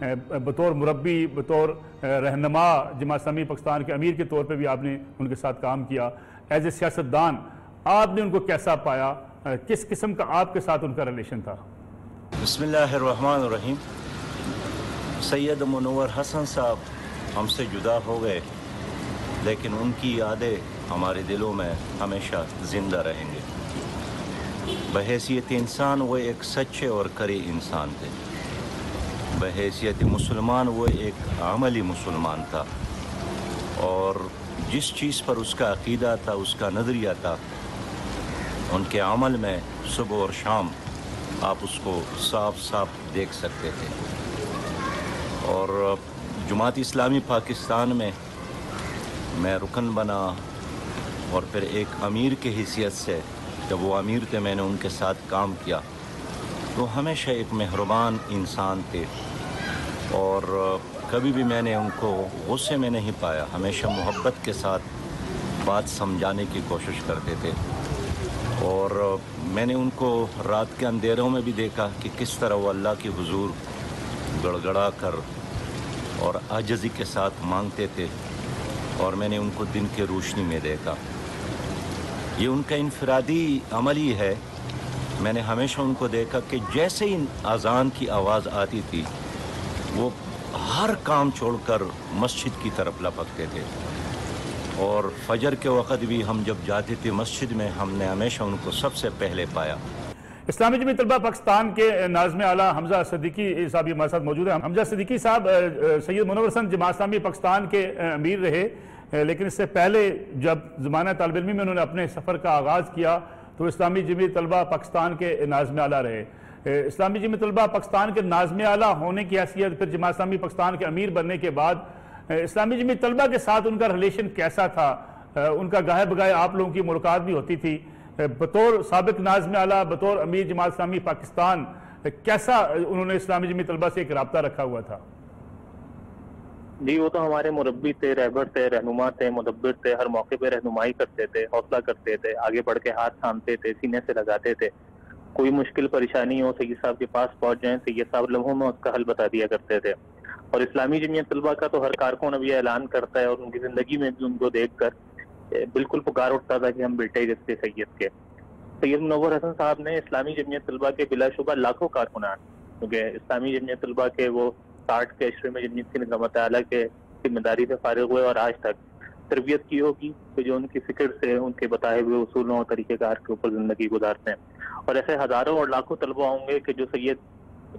بطور مربی، بطور رہنما جماعت اسلامی پاکستان کے امیر کے طور پہ بھی آپ نے ان کے ساتھ کام کیا، ایز اے سیاستدان آپ نے ان کو کیسا پایا؟ کس قسم کا آپ کے ساتھ ان کا ریلیشن تھا؟ بسم اللہ الرحمن الرحیم۔ سید منور حسن صاحب ہم سے جدا ہو گئے، لیکن ان کی یادیں ہمارے دلوں میں ہمیشہ زندہ رہیں گے۔ بحیثیت انسان وہ ایک سچے اور کری انسان تھے، بحیثیت مسلمان وہ ایک عملی مسلمان تھا، اور جس چیز پر اس کا عقیدہ تھا، اس کا نظریہ تھا، ان کے عمل میں صبح اور شام آپ اس کو صاف صاف دیکھ سکتے تھے۔ اور جماعت اسلامی پاکستان میں میں رکن بنا، اور پھر ایک امیر کی حیثیت سے جب وہ امیر تھے میں نے ان کے ساتھ کام کیا، تو ہمیشہ ایک مہربان انسان تھے، اور کبھی بھی میں نے ان کو غصے میں نہیں پایا، ہمیشہ محبت کے ساتھ بات سمجھانے کی کوشش کرتے تھے۔ اور میں نے ان کو رات کے اندھیروں میں بھی دیکھا کہ کس طرح وہ اللہ کے حضور گڑ گڑا کر اور عاجزی کے ساتھ مانگتے تھے، اور میں نے ان کو دن کے روشنی میں دیکھا۔ یہ ان کا انفرادی عملی ہے۔ میں نے ہمیشہ ان کو دیکھا کہ جیسے ہی اذان کی آواز آتی تھی وہ ہر کام چھوڑ کر مسجد کی طرف لپکتے تھے، اور فجر کے وقت بھی ہم جب جاتے تھے مسجد میں ہم نے ہمیشہ ان کو سب سے پہلے پایا۔ اسلامی جمعیت طلبہ پاکستان کے ناظم اعلیٰ حمزہ صدیقی صاحب ہمارے ساتھ موجود ہیں۔ حمزہ صدیقی صاحب سید منور حسن جماعت اسلامی پاکستان کے امیر رہے، لیکن اس سے پہلے جب زمانہ طالب علمی میں انہوں نے اپنے سفر کا آغاز کیا تو اسلامی جمعیت طلبہ پاکستان کے ناظم اعلیٰ رہے۔ اسلامی جمعیت طلبہ پاکستان کے ناظم اعلیٰ ہونے کی حیثیت، پھر جماعت اسلامی پاکستان کے امیر بننے کے بعد اسلامی جمعیت طلبہ کے ساتھ ان کا ریلیشن کیسا تھا؟ ان کا گاہے بگاہے آپ لوگوں کی ملاقات بھی ہوتی تھی، بطور سابق ناظم اعلیٰ، بطور امیر جماعت اسلامی پاکستان کیسا انہوں نے اسلامی جمعیت طلبہ سے ایک رابطہ رکھا ہوا تھا؟ جی، وہ تو ہمارے مربی تھے، رہبر تھے، رہنما تھے، مدبر تھے، ہر موقع پہ رہنمائی کرتے تھے، حوصلہ کرتے تھے، آگے بڑھ کے ہاتھ تھامتے تھے، سینے سے لگاتے تھے۔ کوئی مشکل پریشانی ہو سید صاحب کے پاس پہنچ جائیں، سید صاحب لمحوں میں اس کا حل بتا دیا کرتے تھے۔ اور اسلامی جمعیت طلبہ کا تو ہر کارکن اب یہ اعلان کرتا ہے، اور ان کی زندگی میں بھی ان کو دیکھ کر بالکل پکار اٹھتا تھا کہ ہم بیٹے جیسے سید کے۔ سید منور حسن صاحب نے اسلامی جمعیت طلبہ کے بلا شبہ لاکھوں کارکنان، کیونکہ اسلامی جمعیت طلبہ کے وہ 60 کے عشرے میں جمعیت کی نظامت اعلیٰ کے ذمہ داری سے فارغ ہوئے، اور آج تک تربیت کی ہوگی کہ جو ان کی فکر سے، ان کے بتائے ہوئے اصولوں اور طریقہ کار کے اوپر زندگی گزارتے ہیں۔ اور ایسے ہزاروں اور لاکھوں طلبہ ہوں گے کہ جو سید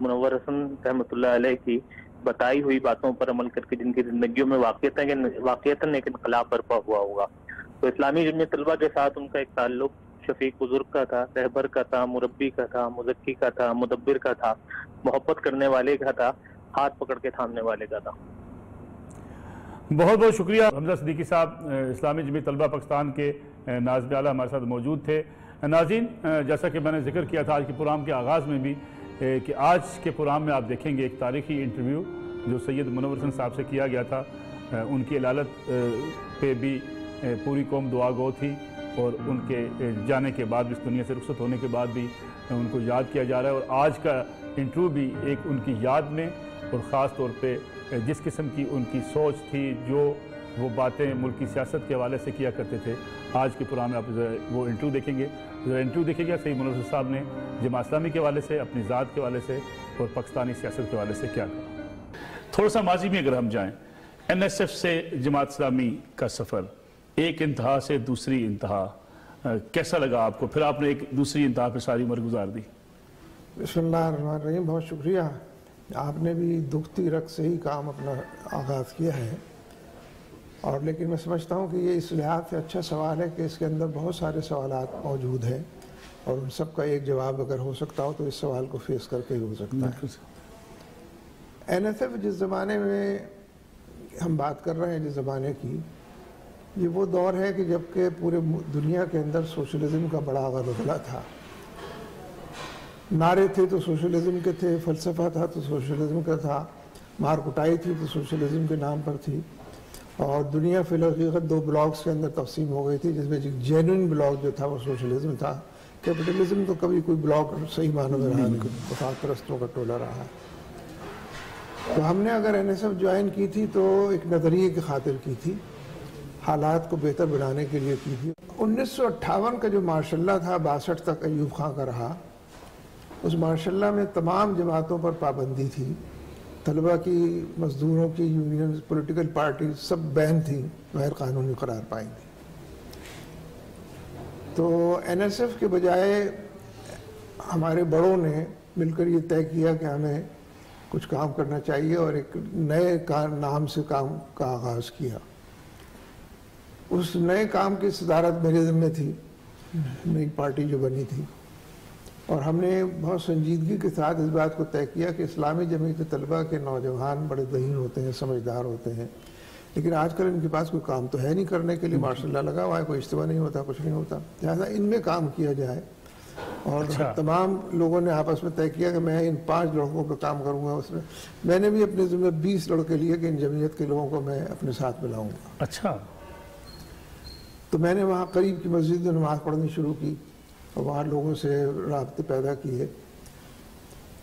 منور حسن رحمۃ اللہ علیہ کی بتائی ہوئی باتوں پر عمل کر کے جن کی زندگیوں میں واقعتاً ایک انقلاب برپا ہوا ہوگا۔ تو اسلامی جمعیت طلبہ کے ساتھ ان کا ایک تعلق شفیق بزرگ کا تھا، رہبر کا تھا، مربی کا تھا، مزکی کا تھا، مدبر کا تھا، محبت کرنے والے کا تھا، ہاتھ پکڑ کے تھامنے والے کا تھا۔ بہت بہت شکریہ حمزہ صدیقی صاحب، اسلامی جمعیت طلبہ پاکستان کے ناظم اعلیٰ ہمارے ساتھ موجود تھے۔ ناظرین، جیسا کہ میں نے ذکر کیا تھا آج کے پروگرام کے آغاز میں بھی کہ آج کے پروگرام میں آپ دیکھیں گے ایک تاریخی انٹرویو جو سید منور حسن صاحب سے کیا گیا تھا۔ ان کی علالت پہ بھی پوری قوم دعا گو تھی، اور ان کے جانے کے بعد اس دنیا سے رخصت ہونے کے بعد بھی ان کو یاد کیا جا رہا ہے، اور آج کا انٹرویو بھی ایک ان کی یاد میں، اور خاص طور پہ جس قسم کی ان کی سوچ تھی، جو وہ باتیں ملکی سیاست کے حوالے سے کیا کرتے تھے، آج کے پروگرام میں آپ وہ انٹرویو دیکھیں گے۔ انٹرویو دیکھیں گے سید منور حسن صاحب نے جماعت اسلامی کے حوالے سے، اپنی ذات کے حوالے سے اور پاکستانی سیاست کے حوالے سے کیا کہا۔ تھوڑا سا ماضی میں اگر ہم جائیں، این ایس ایف سے جماعت اسلامی کا سفر، ایک انتہا سے دوسری انتہا، کیسا لگا آپ کو؟ پھر آپ نے ایک دوسری انتہا پہ ساری عمر گزار دی۔ بسم اللہ الرحمن الرحیم، بہت شکریہ۔ آپ نے بھی دکھتی رگ سے ہی کام اپنا آغاز کیا ہے، اور لیکن میں سمجھتا ہوں کہ یہ اس لحاظ سے اچھا سوال ہے کہ اس کے اندر بہت سارے سوالات موجود ہیں، اور ان سب کا ایک جواب اگر ہو سکتا ہو تو اس سوال کو فیس کر کے ہی ہو سکتا ہے۔ این ایس ایف جس زمانے میں ہم بات کر رہے ہیں، جس زمانے کی، یہ وہ دور ہے کہ جب کہ پورے دنیا کے اندر سوشلزم کا بڑا غلبہ تھا۔ نعرے تھے تو سوشلزم کے تھے، فلسفہ تھا تو سوشلزم کا تھا، مار کٹائی تھی تو سوشلزم کے نام پر تھی، اور دنیا فی الحقیقت دو بلاکس کے اندر تقسیم ہو گئی تھی، جس میں جینوئن بلاک جو تھا وہ سوشلزم تھا۔ کیپٹلزم تو کبھی کوئی بلاک صحیح معنوں میں رہا نہیں، مفاد پرستوں کا ٹولہ رہا۔ تو ہم نے اگر NSF جوائن کی تھی تو ایک نظریے کی خاطر کی تھی، حالات کو بہتر بنانے کے لیے کی تھی۔ 1958 کا جو مارشاء اللہ تھا 62 تک ایوب خان کا رہا، اس مارشاء اللہ میں تمام جماعتوں پر پابندی تھی، طلبہ کی، مزدوروں کی یونین، پولیٹیکل پارٹی سب بین تھیں، غیر قانونی قرار پائیں تھیں۔ تو NSF کے بجائے ہمارے بڑوں نے مل کر یہ طے کیا کہ ہمیں کچھ کام کرنا چاہیے اور ایک نئے نام سے کام کا آغاز کیا۔ اس نئے کام کی صدارت میرے ذمہ تھی، نئی پارٹی جو بنی تھی، اور ہم نے بہت سنجیدگی کے ساتھ اس بات کو طے کیا کہ اسلامی جمعیت طلبہ کے نوجوان بڑے ذہین ہوتے ہیں، سمجھدار ہوتے ہیں، لیکن آج کل ان کے پاس کوئی کام تو ہے نہیں کرنے کے لیے، ماشاء اللہ لگا ہوا ہے، کوئی اجتماع نہیں ہوتا، کچھ نہیں ہوتا، لہٰذا ان میں کام کیا جائے۔ اور تمام لوگوں نے آپس میں طے کیا کہ میں ان 5 لڑکوں پہ کام کروں گا۔ اس میں نے بھی اپنے ذمہ 20 لڑکے لیے کہ ان جمعیت کے لوگوں کو میں اپنے ساتھ ملاؤں گا۔ اچھا، تو میں نے وہاں قریب کی مسجد میں نماز پڑھنی شروع کی اور وہاں لوگوں سے رابطے پیدا کیے،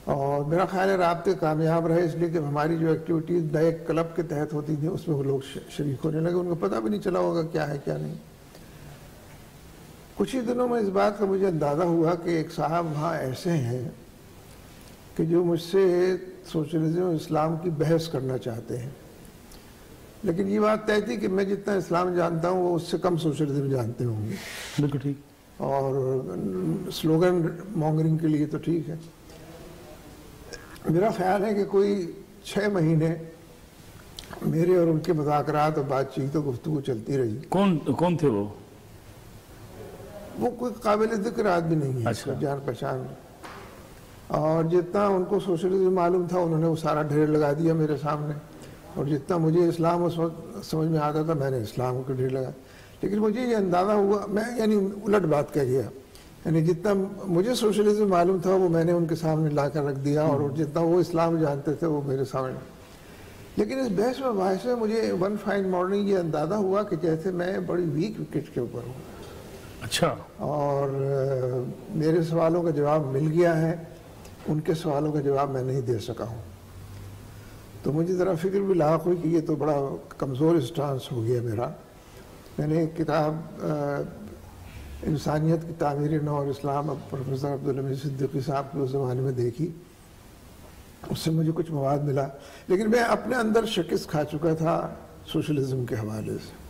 اور میرا خیال ہے رابطے کامیاب رہے، اس لیے کہ ہماری جو ایکٹیویٹیز نئے کلب کے تحت ہوتی تھیں اس میں وہ لوگ شریک ہونے لگے، ان کو پتہ بھی نہیں چلا ہوگا کیا ہے کیا نہیں۔ کچھ ہی دنوں میں اس بات کا مجھے اندازہ ہوا کہ ایک صاحب وہاں ایسے ہیں کہ جو مجھ سے سوشلزم اور اسلام کی بحث کرنا چاہتے ہیں، لیکن یہ بات طے تھی کہ میں جتنا اسلام جانتا ہوں وہ اس سے کم سوشلزم جانتے ہوں گے۔ بالکل ٹھیک۔ اور سلوگن مونگرنگ کے لیے تو ٹھیک ہے۔ میرا خیال ہے کہ کوئی 6 مہینے میرے اور ان کے مذاکرات اور بات چیت و گفتگو چلتی رہی۔ کون تھے وہ؟ وہ کوئی قابل ذکر آدمی نہیں ہے، جان پہچان، اور جتنا ان کو سوشلزم معلوم تھا انہوں نے وہ سارا ڈھیر لگا دیا میرے سامنے، اور جتنا مجھے اسلام اس وقت سمجھ میں آتا تھا میں نے اسلام کو ڈھیر لگا۔ لیکن مجھے یہ اندازہ ہوا، میں یعنی الٹ بات کہہ گیا، یعنی جتنا مجھے سوشلزم معلوم تھا وہ میں نے ان کے سامنے لا کر رکھ دیا، اور جتنا وہ اسلام جانتے تھے وہ میرے سامنے۔ لیکن اس بحث میں باعث میں مجھے ون فائن مارننگ یہ اندازہ ہوا کہ جیسے میں بڑی ویک وکٹ کے اوپر ہوں۔ اچھا۔ اور میرے سوالوں کا جواب مل گیا ہے، ان کے سوالوں کا جواب میں نہیں دے سکا ہوں۔ تو مجھے ذرا فکر بھی لاحق ہوئی کہ یہ تو بڑا کمزور اسٹانس ہو گیا میرا۔ میں نے ایک کتاب انسانیت کی تعمیر نو اور اسلام پروفیسر عبدالحمید صدیقی صاحب کی اس زمانے میں دیکھی، اس سے مجھے کچھ مواد ملا، لیکن میں اپنے اندر شکست کھا چکا تھا سوشلزم کے حوالے سے،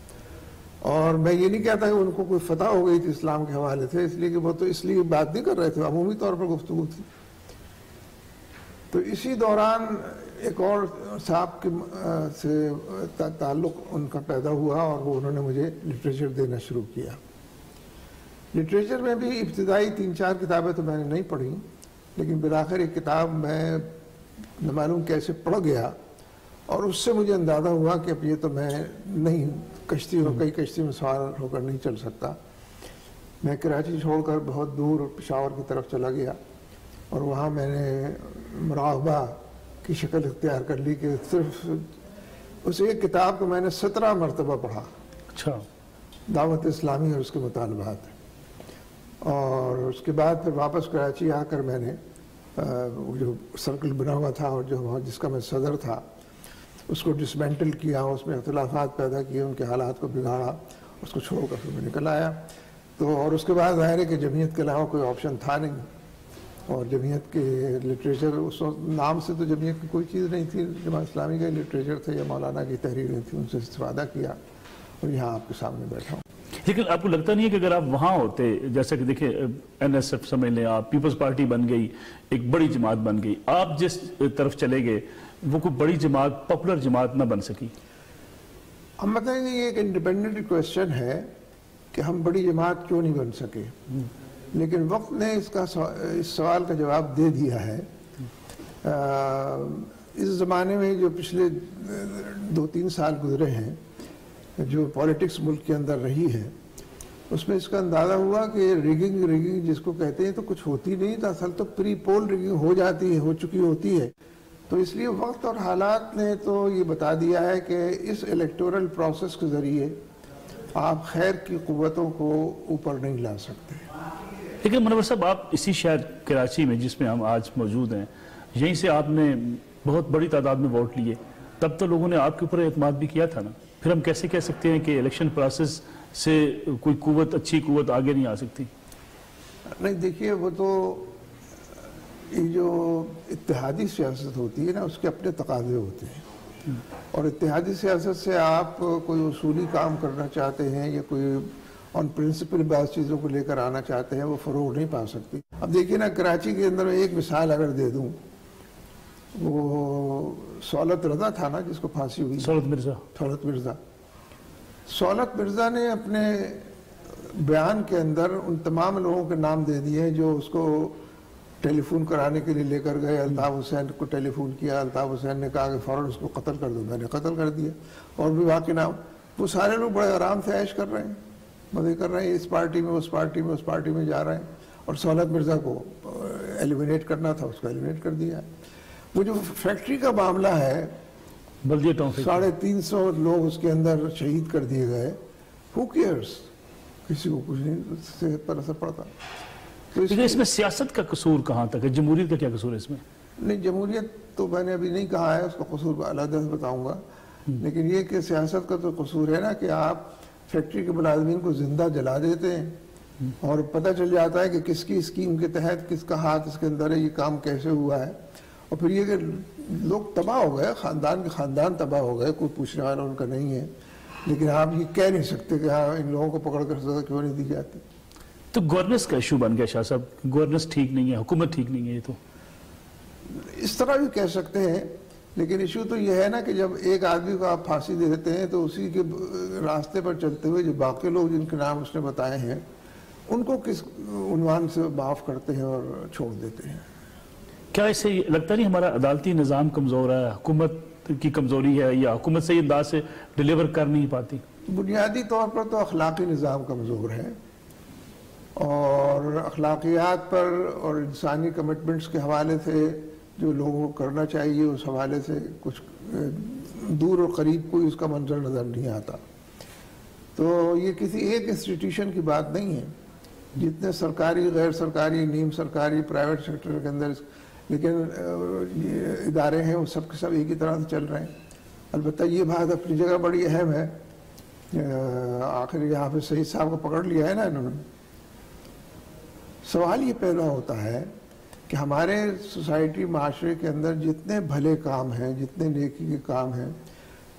اور میں یہ نہیں کہتا کہ ان کو کوئی فتح ہو گئی تھی اسلام کے حوالے سے، اس لیے کہ وہ تو اس لیے بات نہیں کر رہے تھے، عمومی طور پر گفتگو تھی۔ تو اسی دوران ایک اور صاحب سے تعلق ان کا پیدا ہوا، اور وہ انہوں نے مجھے لٹریچر دینا شروع کیا۔ لٹریچر میں بھی ابتدائی 3-4 کتابیں تو میں نے نہیں پڑھی، لیکن بالآخر ایک کتاب میں نہ معلوم کیسے پڑھ گیا، اور اس سے مجھے اندازہ ہوا کہ اب یہ تو میں نہیں کئی کشتی میں سوار ہو کر نہیں چل سکتا۔ میں کراچی چھوڑ کر بہت دور پشاور کی طرف چلا گیا، اور وہاں میں نے مراقبہ کی شکل اختیار کر لی کہ صرف اس ایک کتاب کو میں نے 17 مرتبہ پڑھا۔ اچھا۔ دعوت اسلامی اور اس کے مطالبات، اور اس کے بعد پھر واپس کراچی آ کر میں نے جو سرکل بنا ہوا تھا اور جس کا میں صدر تھا اس کو ڈسمینٹل کیا، اس میں اختلافات پیدا کیے، ان کے حالات کو بگاڑا، اس کو چھوڑ کر پھر میں نکل آیا۔ تو اور اس کے بعد ظاہر ہے کہ جمعیت کے علاوہ کوئی آپشن تھا نہیں، اور جمعیت کے لٹریچر اس وقت نام سے تو جمعیت کی کوئی چیز نہیں تھی، جماعت اسلامی کا لٹریچر تھا یا مولانا کی تحریریں تھیں، ان سے استفادہ کیا، اور یہاں آپ کے سامنے بیٹھا ہوں۔ لیکن آپ کو لگتا نہیں ہے کہ اگر آپ وہاں ہوتے، جیسا کہ دیکھیں NSF سمجھ لیں آپ، پیپلز پارٹی بن گئی، ایک بڑی جماعت بن گئی، آپ جس طرف چلے گئے وہ کوئی بڑی جماعت، پاپولر جماعت نہ بن سکی؟ ہم بتائیں گے یہ ایک انڈیپینڈنٹ کویسچن ہے کہ ہم بڑی جماعت کیوں نہیں بن سکے، لیکن وقت نے اس سوال کا جواب دے دیا ہے۔ اس زمانے میں جو پچھلے 2-3 سال گزرے ہیں، جو پالیٹکس ملک کے اندر رہی ہے، اس میں اس کا اندازہ ہوا کہ ریگنگ جس کو کہتے ہیں تو کچھ ہوتی نہیں، تو اصل تو پری پول ریگنگ ہو جاتی ہے، ہو چکی ہوتی ہے۔ تو اس لیے وقت اور حالات نے تو یہ بتا دیا ہے کہ اس الیکٹورل پروسیس کے ذریعے آپ خیر کی قوتوں کو اوپر نہیں لا سکتے۔ لیکن منور صاحب، آپ اسی شہر کراچی میں جس میں ہم آج موجود ہیں، یہیں سے آپ نے بہت بڑی تعداد میں ووٹ لیے، تب تو لوگوں نے آپ کے اوپر اعتماد بھی کیا تھا نا، پھر ہم کیسے کہہ سکتے ہیں کہ الیکشن پروسیس سے کوئی قوت، اچھی قوت آگے نہیں آ سکتی؟ نہیں دیکھیے، وہ تو یہ جو اتحادی سیاست ہوتی ہے نا، اس کے اپنے تقاضے ہوتے ہیں، اور اتحادی سیاست سے آپ کوئی اصولی کام کرنا چاہتے ہیں یا کوئی آن پرنسپل بعض چیزوں کو لے کر آنا چاہتے ہیں، وہ فروغ نہیں پا سکتی۔ اب دیکھیے نا، کراچی کے اندر ایک مثال اگر دے دوں، وہ سولت رضا تھا نا جس کو پھانسی ہوئی، سولت مرزا نے اپنے بیان کے اندر ان تمام لوگوں کے نام دے دیے جو اس کو ٹیلی فون کرانے کے لیے لے کر گئے۔ الطاف حسین کو ٹیلی فون کیا، الطاف حسین نے کہا کہ فوراً اس کو قتل کر دو، میں نے قتل کر دیا، اور بھی باقی نام۔ وہ سارے لوگ بڑے آرام سے عیش کر رہے ہیں، مزے کر رہے ہیں، اس پارٹی میں اس پارٹی میں اس پارٹی میں جا رہے ہیں، اور سولت مرزا کو ایلیمینیٹ کرنا تھا، اس کو ایلیمینیٹ کر دیا۔ وہ جو فیکٹری کا معاملہ ہے، 350 لوگ اس کے اندر شہید کر دیے گئے، who cares؟ کسی کو کچھ نہیں صحت پر اثر پڑتا۔ تو اس میں سیاست کا قصور کہاں تک ہے؟ جمہوریت کا کیا قصور ہے اس میں؟ نہیں، جمہوریت تو میں نے ابھی نہیں کہا ہے، اس کا قصور علیحدہ سے بتاؤں گا، لیکن یہ کہ سیاست کا تو قصور ہے نا کہ آپ فیکٹری کے ملازمین کو زندہ جلا دیتے ہیں، اور پتہ چل جاتا ہے کہ کس کی اسکیم کے تحت کس کا ہاتھ اس کے اندر ہے، یہ کام کیسے ہوا ہے، اور پھر یہ کہ لوگ تباہ ہو گئے، خاندان کے خاندان تباہ ہو گئے، کوئی پوچھنے والا ان کا نہیں ہے، لیکن آپ یہ کہہ نہیں سکتے کہ ہاں ان لوگوں کو پکڑ کر سزا کیوں نہیں دی جاتی۔ تو گورننس کا ایشو بن گیا شاہ صاحب، گورننس ٹھیک نہیں ہے، حکومت ٹھیک نہیں ہے، یہ تو اس طرح بھی کہہ سکتے ہیں، لیکن ایشو تو یہ ہے نا کہ جب ایک آدمی کو آپ پھانسی دے دیتے ہیں تو اسی کے راستے پر چلتے ہوئے جو باقی لوگ جن کے نام اس نے بتائے ہیں ان کو کس عنوان سے معاف کرتے ہیں اور چھوڑ دیتے ہیں۔ کیا اسے لگتا نہیں ہمارا عدالتی نظام کمزور ہے، حکومت کی کمزوری ہے، یا حکومت صحیح انداز سے ڈیلیور کر نہیں پاتی؟ بنیادی طور پر تو اخلاقی نظام کمزور ہے، اور اخلاقیات پر اور انسانی کمٹمنٹس کے حوالے سے جو لوگوں کو کرنا چاہیے اس حوالے سے کچھ دور اور قریب کوئی اس کا منظر نظر نہیں آتا۔ تو یہ کسی ایک انسٹیٹیوشن کی بات نہیں ہے، جتنے سرکاری، غیر سرکاری، نیم سرکاری، پرائیویٹ سیکٹر کے اندر لیکن ادارے ہیں وہ سب کے سب ایک ہی طرح سے چل رہے ہیں۔ البتہ یہ بات اپنی جگہ بڑی اہم ہے، آخر یہاں پہ سعید صاحب کو پکڑ لیا ہے نا انہوں نے۔ سوال یہ پیدا ہوتا ہے کہ ہمارے سوسائٹی، معاشرے کے اندر جتنے بھلے کام ہیں، جتنے نیکی کے کام ہیں،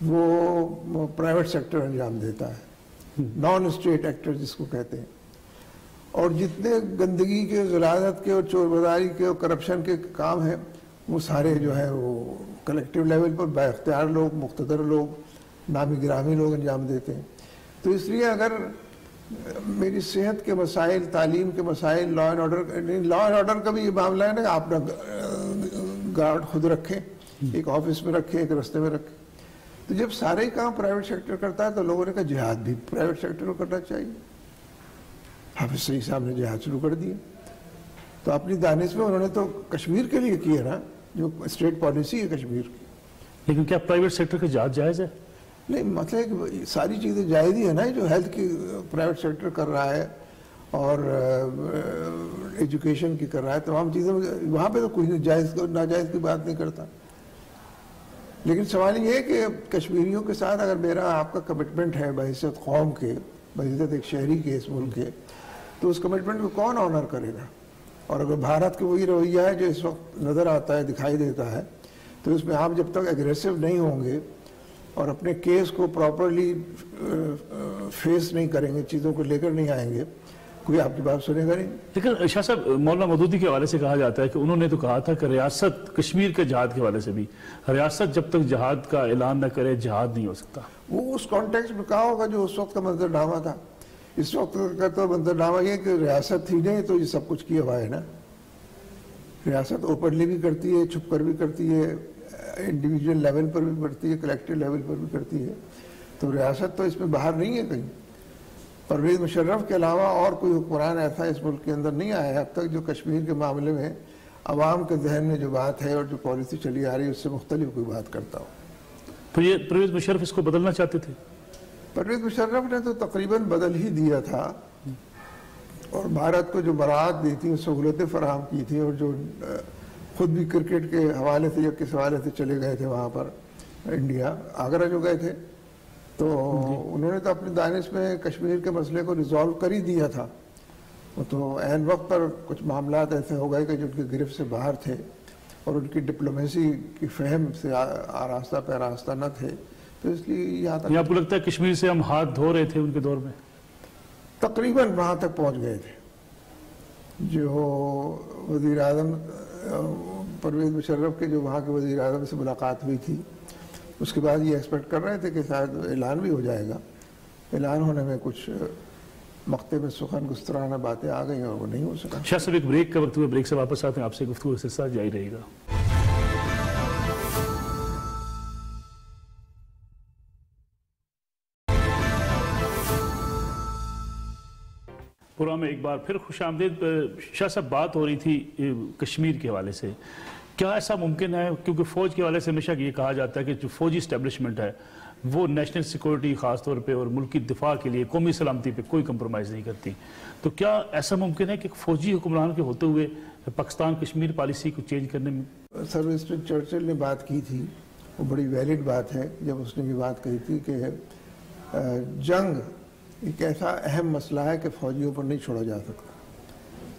وہ پرائیویٹ سیکٹر انجام دیتا ہے، نان اسٹیٹ ایکٹر جس کو کہتے ہیں، اور جتنے گندگی کے، غلاظت کے اور چور بازاری کے اور کرپشن کے کام ہیں وہ سارے جو ہے وہ کلیکٹیو لیول پر با اختیار لوگ، مقتدر لوگ، نامی گرامی لوگ انجام دیتے ہیں۔ تو اس لیے اگر میری صحت کے مسائل، تعلیم کے مسائل، لا اینڈ آرڈر کا بھی یہ معاملہ ہے نا، آپ گارڈ خود رکھیں، ایک آفس میں رکھیں، ایک رستے میں رکھیں، تو جب سارے ہی کام پرائیویٹ سیکٹر کرتا ہے تو لوگوں نے کہا جہاد بھی پرائیویٹ سیکٹر کو کرنا چاہیے۔ حافظ سعید صاحب نے جہاد شروع کر دیا، تو اپنی دانش میں انہوں نے تو کشمیر کے لیے کیا نا، جو اسٹیٹ پالیسی ہے کشمیر کی۔ لیکن کیا پرائیویٹ سیکٹر کا جہاد جائز ہے؟ نہیں، مطلب ہے کہ ساری چیزیں جائز ہی ہے نا، جو ہیلتھ کی پرائیویٹ سیکٹر کر رہا ہے اور ایجوکیشن کی کر رہا ہے، تمام چیزیں وہاں پہ تو کوئی جائز ناجائز کی بات نہیں کرتا۔ لیکن سوال یہ ہے کہ کشمیریوں کے ساتھ اگر میرا آپ کا کمٹمنٹ ہے بحیثیت قوم کے، بحیثیت ایک شہری کے اس ملک کے، تو اس کمٹمنٹ کو کون آنر کرے گا؟ اور اگر بھارت کا وہی رویہ ہے جو اس وقت نظر آتا ہے، دکھائی دیتا ہے، تو اس میں آپ جب تک اگریسو نہیں ہوں گے اور اپنے کیس کو پراپرلی فیس نہیں کریں گے، چیزوں کو لے کر نہیں آئیں گے، کوئی آپ کی بات سنے گا نہیں۔ لیکن شاہ صاحب، مولانا مودودی کے حوالے سے کہا جاتا ہے کہ انہوں نے تو کہا تھا کہ ریاست، کشمیر کے جہاد کے حوالے سے بھی، ریاست جب تک جہاد کا اعلان نہ کرے جہاد نہیں ہو سکتا۔ وہ اس کانٹیکس میں کہا ہوگا جو اس وقت کا منظرنامہ تھا۔ اس وقت کا تو منظرنامہ یہ کہ ریاست تھی نہیں تو یہ سب کچھ کیا ہوا ہے نا۔ ریاست اوپنلی بھی کرتی ہے، چھپ کر بھی کرتی ہے، انڈیویجول لیول پر بھی کرتی ہے، کلیکٹیو لیول پر بھی کرتی ہے، تو ریاست تو اس میں باہر نہیں ہے کہیں۔ پرویز مشرف کے علاوہ اور کوئی حکمران ایسا اس ملک کے اندر نہیں آیا ہے اب تک جو کشمیر کے معاملے میں عوام کے ذہن میں جو بات ہے اور جو پالیسی چلی آ رہی ہے اس سے مختلف کوئی بات کرتا ہو۔ پھر یہ پرویز مشرف اس کو بدلنا چاہتے تھے؟ پرویز مشرف نے تو تقریباً بدل ہی دیا تھا، اور بھارت کو جو برات دی تھی، سہولتیں فراہم کی تھی، اور جو خود بھی کرکٹ کے حوالے سے یا کس حوالے سے چلے گئے تھے وہاں پر انڈیا، آگرہ جو گئے تھے، تو انہوں نے تو اپنی دانش میں کشمیر کے مسئلے کو ریزالو کر ہی دیا تھا، تو عین وقت پر کچھ معاملات ایسے ہو گئے کہ جو ان کی گرفت سے باہر تھے اور ان کی ڈپلومیسی کی فہم سے آراستہ پہ راستہ نہ تھے، تو اس لیے یہاں تک آپ کو لگتا ہے کشمیر سے ہم ہاتھ دھو رہے تھے ان کے دور میں؟ تقریباً وہاں تک پہنچ گئے تھے۔ جو وزیر اعظم پرویز مشرف کے جو وہاں کے وزیر اعظم سے ملاقات ہوئی تھی، اس کے بعد یہ ایکسپیکٹ کر رہے تھے کہ شاید اعلان بھی ہو جائے گا، اعلان ہونے میں کچھ مقتے میں سخن گسترانہ باتیں آ گئیں اور وہ نہیں ہو سکا۔ شاہ صاحب ایک بریک کا وقت ہوا، بریک سے واپس آتے ہیں، آپ سے گفتگو کے ساتھ جاری رہے گا۔ پروگرام میں ایک بار پھر خوش آمدید۔ شاہ صاحب بات ہو رہی تھی کشمیر کے حوالے سے، کیا ایسا ممکن ہے، کیونکہ فوج کے حوالے سے ہمیشہ یہ کہا جاتا ہے کہ جو فوجی اسٹیبلشمنٹ ہے وہ نیشنل سیکورٹی خاص طور پہ اور ملکی دفاع کے لیے قومی سلامتی پہ کوئی کمپرومائز نہیں کرتی، تو کیا ایسا ممکن ہے کہ فوجی حکمران کے ہوتے ہوئے پاکستان کشمیر پالیسی کو چینج کرنے میں؟ سر ونسٹن چرچل نے بات کی تھی، وہ بڑی ویلڈ بات ہے جب اس نے یہ بات کہی تھی کہ جنگ ایک ایسا اہم مسئلہ ہے کہ فوجیوں پر نہیں چھوڑا جا سکتا،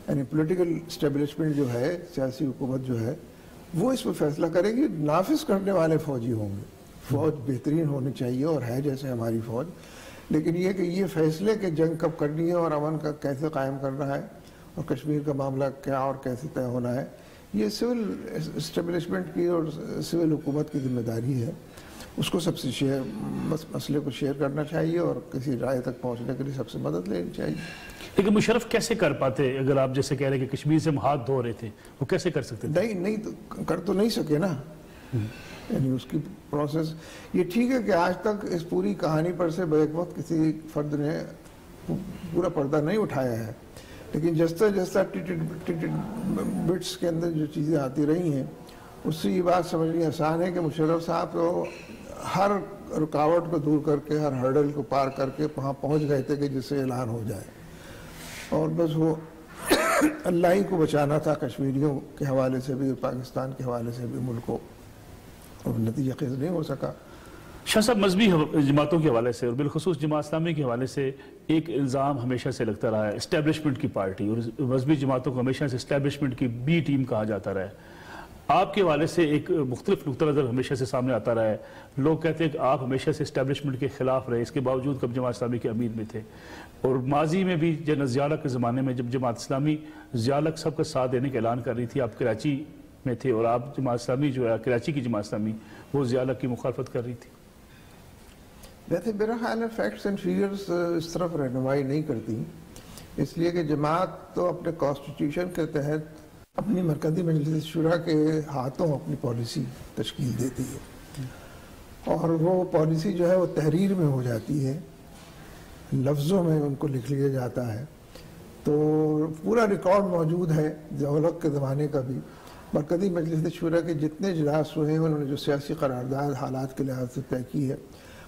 یعنی پولیٹیکل اسٹیبلشمنٹ جو ہے، سیاسی حکومت جو ہے، وہ اس میں فیصلہ کرے گی، نافذ کرنے والے فوجی ہوں گے۔ فوج بہترین ہونی چاہیے اور ہے جیسے ہماری فوج، لیکن یہ کہ یہ فیصلے کہ جنگ کب کرنی ہے اور امن کا کیسے قائم کرنا ہے اور کشمیر کا معاملہ کیا اور کیسے طے ہونا ہے، یہ سول اسٹیبلشمنٹ کی اور سول حکومت کی ذمہ داری ہے۔ اس کو سب سے مسئلے کو شیئر کرنا چاہیے اور کسی رائے تک پہنچنے کے لیے سب سے مدد لینی چاہیے۔ لیکن مشرف کیسے کر پاتے، اگر آپ جیسے کہہ رہے کہ کشمیر سے ہم ہاتھ دھو رہے تھے، وہ کیسے کر سکتے تھے؟ نہیں کر تو نہیں سکے نا، یعنی اس کی پروسیس یہ ٹھیک ہے کہ آج تک اس پوری کہانی پر سے بیک وقت کسی فرد نے پورا پردہ نہیں اٹھایا ہے، لیکن جیسا بٹس کے اندر جو چیزیں آتی رہی ہیں اس سے یہ بات سمجھنی آسان ہے کہ مشرف صاحب کو ہر رکاوٹ کو دور کر کے، ہر ہرڈل کو پار کر کے وہاں پہنچ گئے تھے کہ جس سے اعلان ہو جائے، اور بس وہ اللہ ہی کو بچانا تھا کشمیریوں کے حوالے سے بھی، پاکستان کے حوالے سے بھی ملک کو، اور نتیجہ خیز نہیں ہو سکا۔ شاہ صاحب مذہبی جماعتوں کے حوالے سے اور بالخصوص جماعت اسلامی کے حوالے سے ایک الزام ہمیشہ سے لگتا رہا ہے، اسٹیبلشمنٹ کی پارٹی، اور مذہبی جماعتوں کو ہمیشہ سے اسٹیبلشمنٹ کی بی ٹیم کہا جاتا رہا ہے۔ آپ کے حوالے سے ایک مختلف نقطہ نظر ہمیشہ سے سامنے آتا رہا ہے، لوگ کہتے ہیں کہ آپ ہمیشہ سے اسٹیبلشمنٹ کے خلاف رہے، اس کے باوجود کب جماعت اسلامی کے امیر میں تھے، اور ماضی میں بھی جنرل ضیاء الحق کے زمانے میں جب جماعت اسلامی ضیاء الحق صاحب کا ساتھ دینے کا اعلان کر رہی تھی، آپ کراچی میں تھے، اور آپ جماعت اسلامی جو ہے کراچی کی جماعت اسلامی وہ ضیاء الحق کی مخالفت کر رہی تھی۔ ویسے میرا خیال ہے فیکٹس اینڈ فیگرز اس طرف رہنمائی نہیں کرتی، اس لیے کہ جماعت تو اپنے کانسٹیٹیوشن کے تحت اپنی مرکزی مجلس شورا کے ہاتھوں اپنی پالیسی تشکیل دیتی ہے، اور وہ پالیسی جو ہے وہ تحریر میں ہو جاتی ہے، لفظوں میں ان کو لکھ لیا جاتا ہے، تو پورا ریکارڈ موجود ہے ضیاء الحق کے زمانے کا بھی۔ مرکزی مجلس شورا کے جتنے اجلاس ہوئے ہیں انہوں نے جو سیاسی قرارداد حالات کے لحاظ سے طے کی ہے،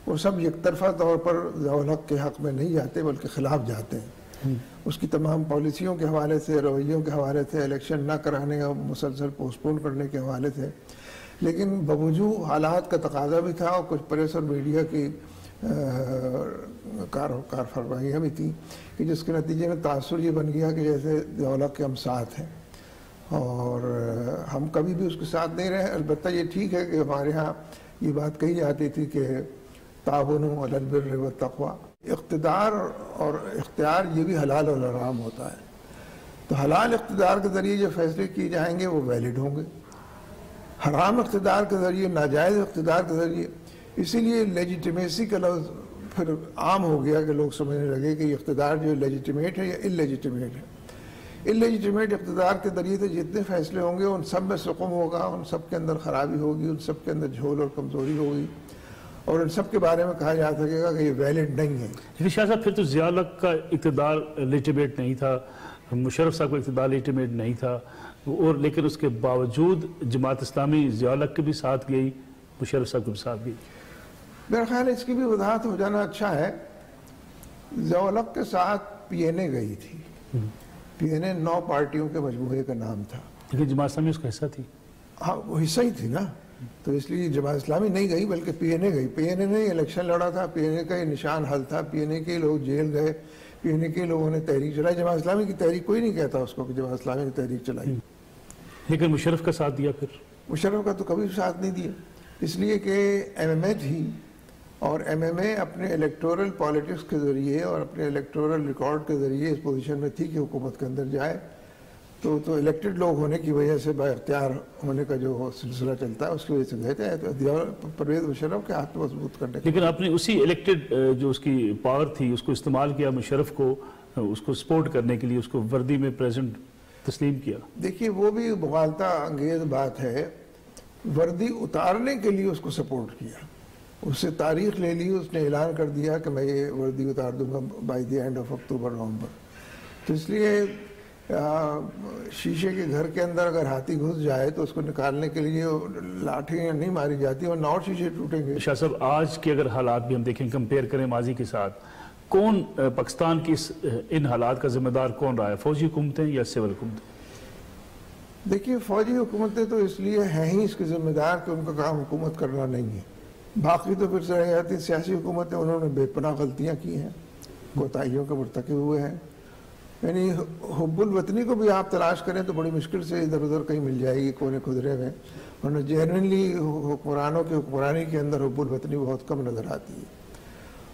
وہ سب یک طرفہ طور پر ضیاء الحق کے حق میں نہیں جاتے بلکہ خلاف جاتے ہیں۔ اس کی تمام پالیسیوں کے حوالے سے، رویوں کے حوالے سے، الیکشن نہ کرانے اور مسلسل پوسٹ پون کرنے کے حوالے سے، لیکن باوجود حالات کا تقاضا بھی تھا اور کچھ پریس اور میڈیا کی کار فرمائیاں بھی تھیں کہ جس کے نتیجے میں تاثر یہ بن گیا کہ جیسے ضیاء الحق کے ہم ساتھ ہیں، اور ہم کبھی بھی اس کے ساتھ نہیں رہے۔ البتہ یہ ٹھیک ہے کہ ہمارے ہاں یہ بات کہی جاتی تھی کہ تعاونوا علی البر والتقوی، اقتدار اور اختیار یہ بھی حلال اور حرام ہوتا ہے، تو حلال اقتدار کے ذریعے جو فیصلے کیے جائیں گے وہ ویلڈ ہوں گے، حرام اقتدار کے ذریعے، ناجائز اقتدار کے ذریعے، اسی لیے لیجیٹیمیسی کا لفظ پھر عام ہو گیا کہ لوگ سمجھنے لگے کہ یہ اقتدار جو لیجیٹیمیٹ ہے یا انلیجیٹیمیٹ ہے۔ انلیجیٹیمیٹ اقتدار کے ذریعے سے جتنے فیصلے ہوں گے ان سب میں سقم ہوگا، ان سب کے اندر خرابی ہوگی، ان سب کے اندر جھول اور کمزوری ہوگی، اور ان سب کے بارے میں کہا جا سکے گا کہ یہ ویلڈ نہیں ہے۔ لیکن شاہ صاحب پھر تو ضیاء الحق کا اقتدار لیجیٹیمیٹ نہیں تھا، مشرف صاحب کا اقتدار لیجیٹیمیٹ نہیں تھا، اور لیکن اس کے باوجود جماعت اسلامی ضیاء الحق کے بھی ساتھ گئی، مشرف صاحب کے بھی ساتھ گئی۔ میرا خیال ہے اس کی بھی وضاحت ہو جانا اچھا ہے۔ ضیاء الحق کے ساتھ پی این اے گئی تھی، پی این اے 9 پارٹیوں کے مجموعے کا نام تھا، لیکن جماعت اسلامی اس کا حصہ تھی. ہاں وہ حصہ ہی تھی نا, تو اس لیے جماعت اسلامی نہیں گئی بلکہ پی این اے گئی. پی این اے نے الیکشن لڑا تھا, پی این اے کا یہ نشان حل تھا, پی این اے کے لوگ جیل گئے, پی این اے کے لوگوں نے تحریک چلائی. جماعت اسلامی کی تحریک کوئی نہیں کہتا اس کو کہ جماعت اسلامی نے تحریک چلائی. لیکن مشرف کا ساتھ دیا پھر؟ مشرف کا تو کبھی ساتھ نہیں دیا, اس لیے کہ ایم ایم اے تھی, اور ایم ایم اے اپنے الیکٹورل پالیٹکس کے ذریعے اور اپنے الیکٹورل ریکارڈ کے ذریعے اس پوزیشن میں تھی کہ حکومت کے اندر جائے. تو الیکٹڈ لوگ ہونے کی وجہ سے با اختیار ہونے کا جو سلسلہ چلتا ہے اس کی وجہ سے گئے تھے تو پرویز مشرف کے ہاتھ مضبوط کرنے. لیکن آپ نے اسی الیکٹڈ جو اس کی پاور تھی اس کو استعمال کیا مشرف کو, اس کو سپورٹ کرنے کے لیے, اس کو وردی میں پریزنٹ تسلیم کیا. دیکھیے وہ بھی مغالطہ انگیز بات ہے, وردی اتارنے کے لیے اس کو سپورٹ کیا, اس سے تاریخ لے لی, اس نے اعلان کر دیا کہ میں یہ وردی اتار دوں گا بائی دی اینڈ آف اکتوبر نومبر. تو اس لیے شیشے کے گھر کے اندر اگر ہاتھی گھس جائے تو اس کو نکالنے کے لیے لاٹھیاں نہیں ماری جاتی اور نہ شیشے ٹوٹیں گے. شاہ صاحب آج کے اگر حالات بھی ہم دیکھیں, کمپیئر کریں ماضی کے ساتھ, کون پاکستان کی ان حالات کا ذمہ دار کون رہا ہے, فوجی حکومتیں یا سول حکومتیں؟ دیکھیے فوجی حکومتیں تو اس لیے ہیں ہی اس کے ذمہ دار کہ ان کا کام حکومت کرنا نہیں ہے. باقی تو پھر رہ جاتی سیاسی حکومتیں, انہوں نے بے پناہ غلطیاں کی ہیں, کوتاہیوں کے مرتکب ہوئے ہیں. یعنی حب الوطنی کو بھی آپ تلاش کریں تو بڑی مشکل سے ادھر ادھر کہیں مل جائے گی کونے خدرے میں, ورنہ جینوئنلی حکمرانوں کی حکمرانی کے اندر حب الوطنی بہت کم نظر آتی ہے.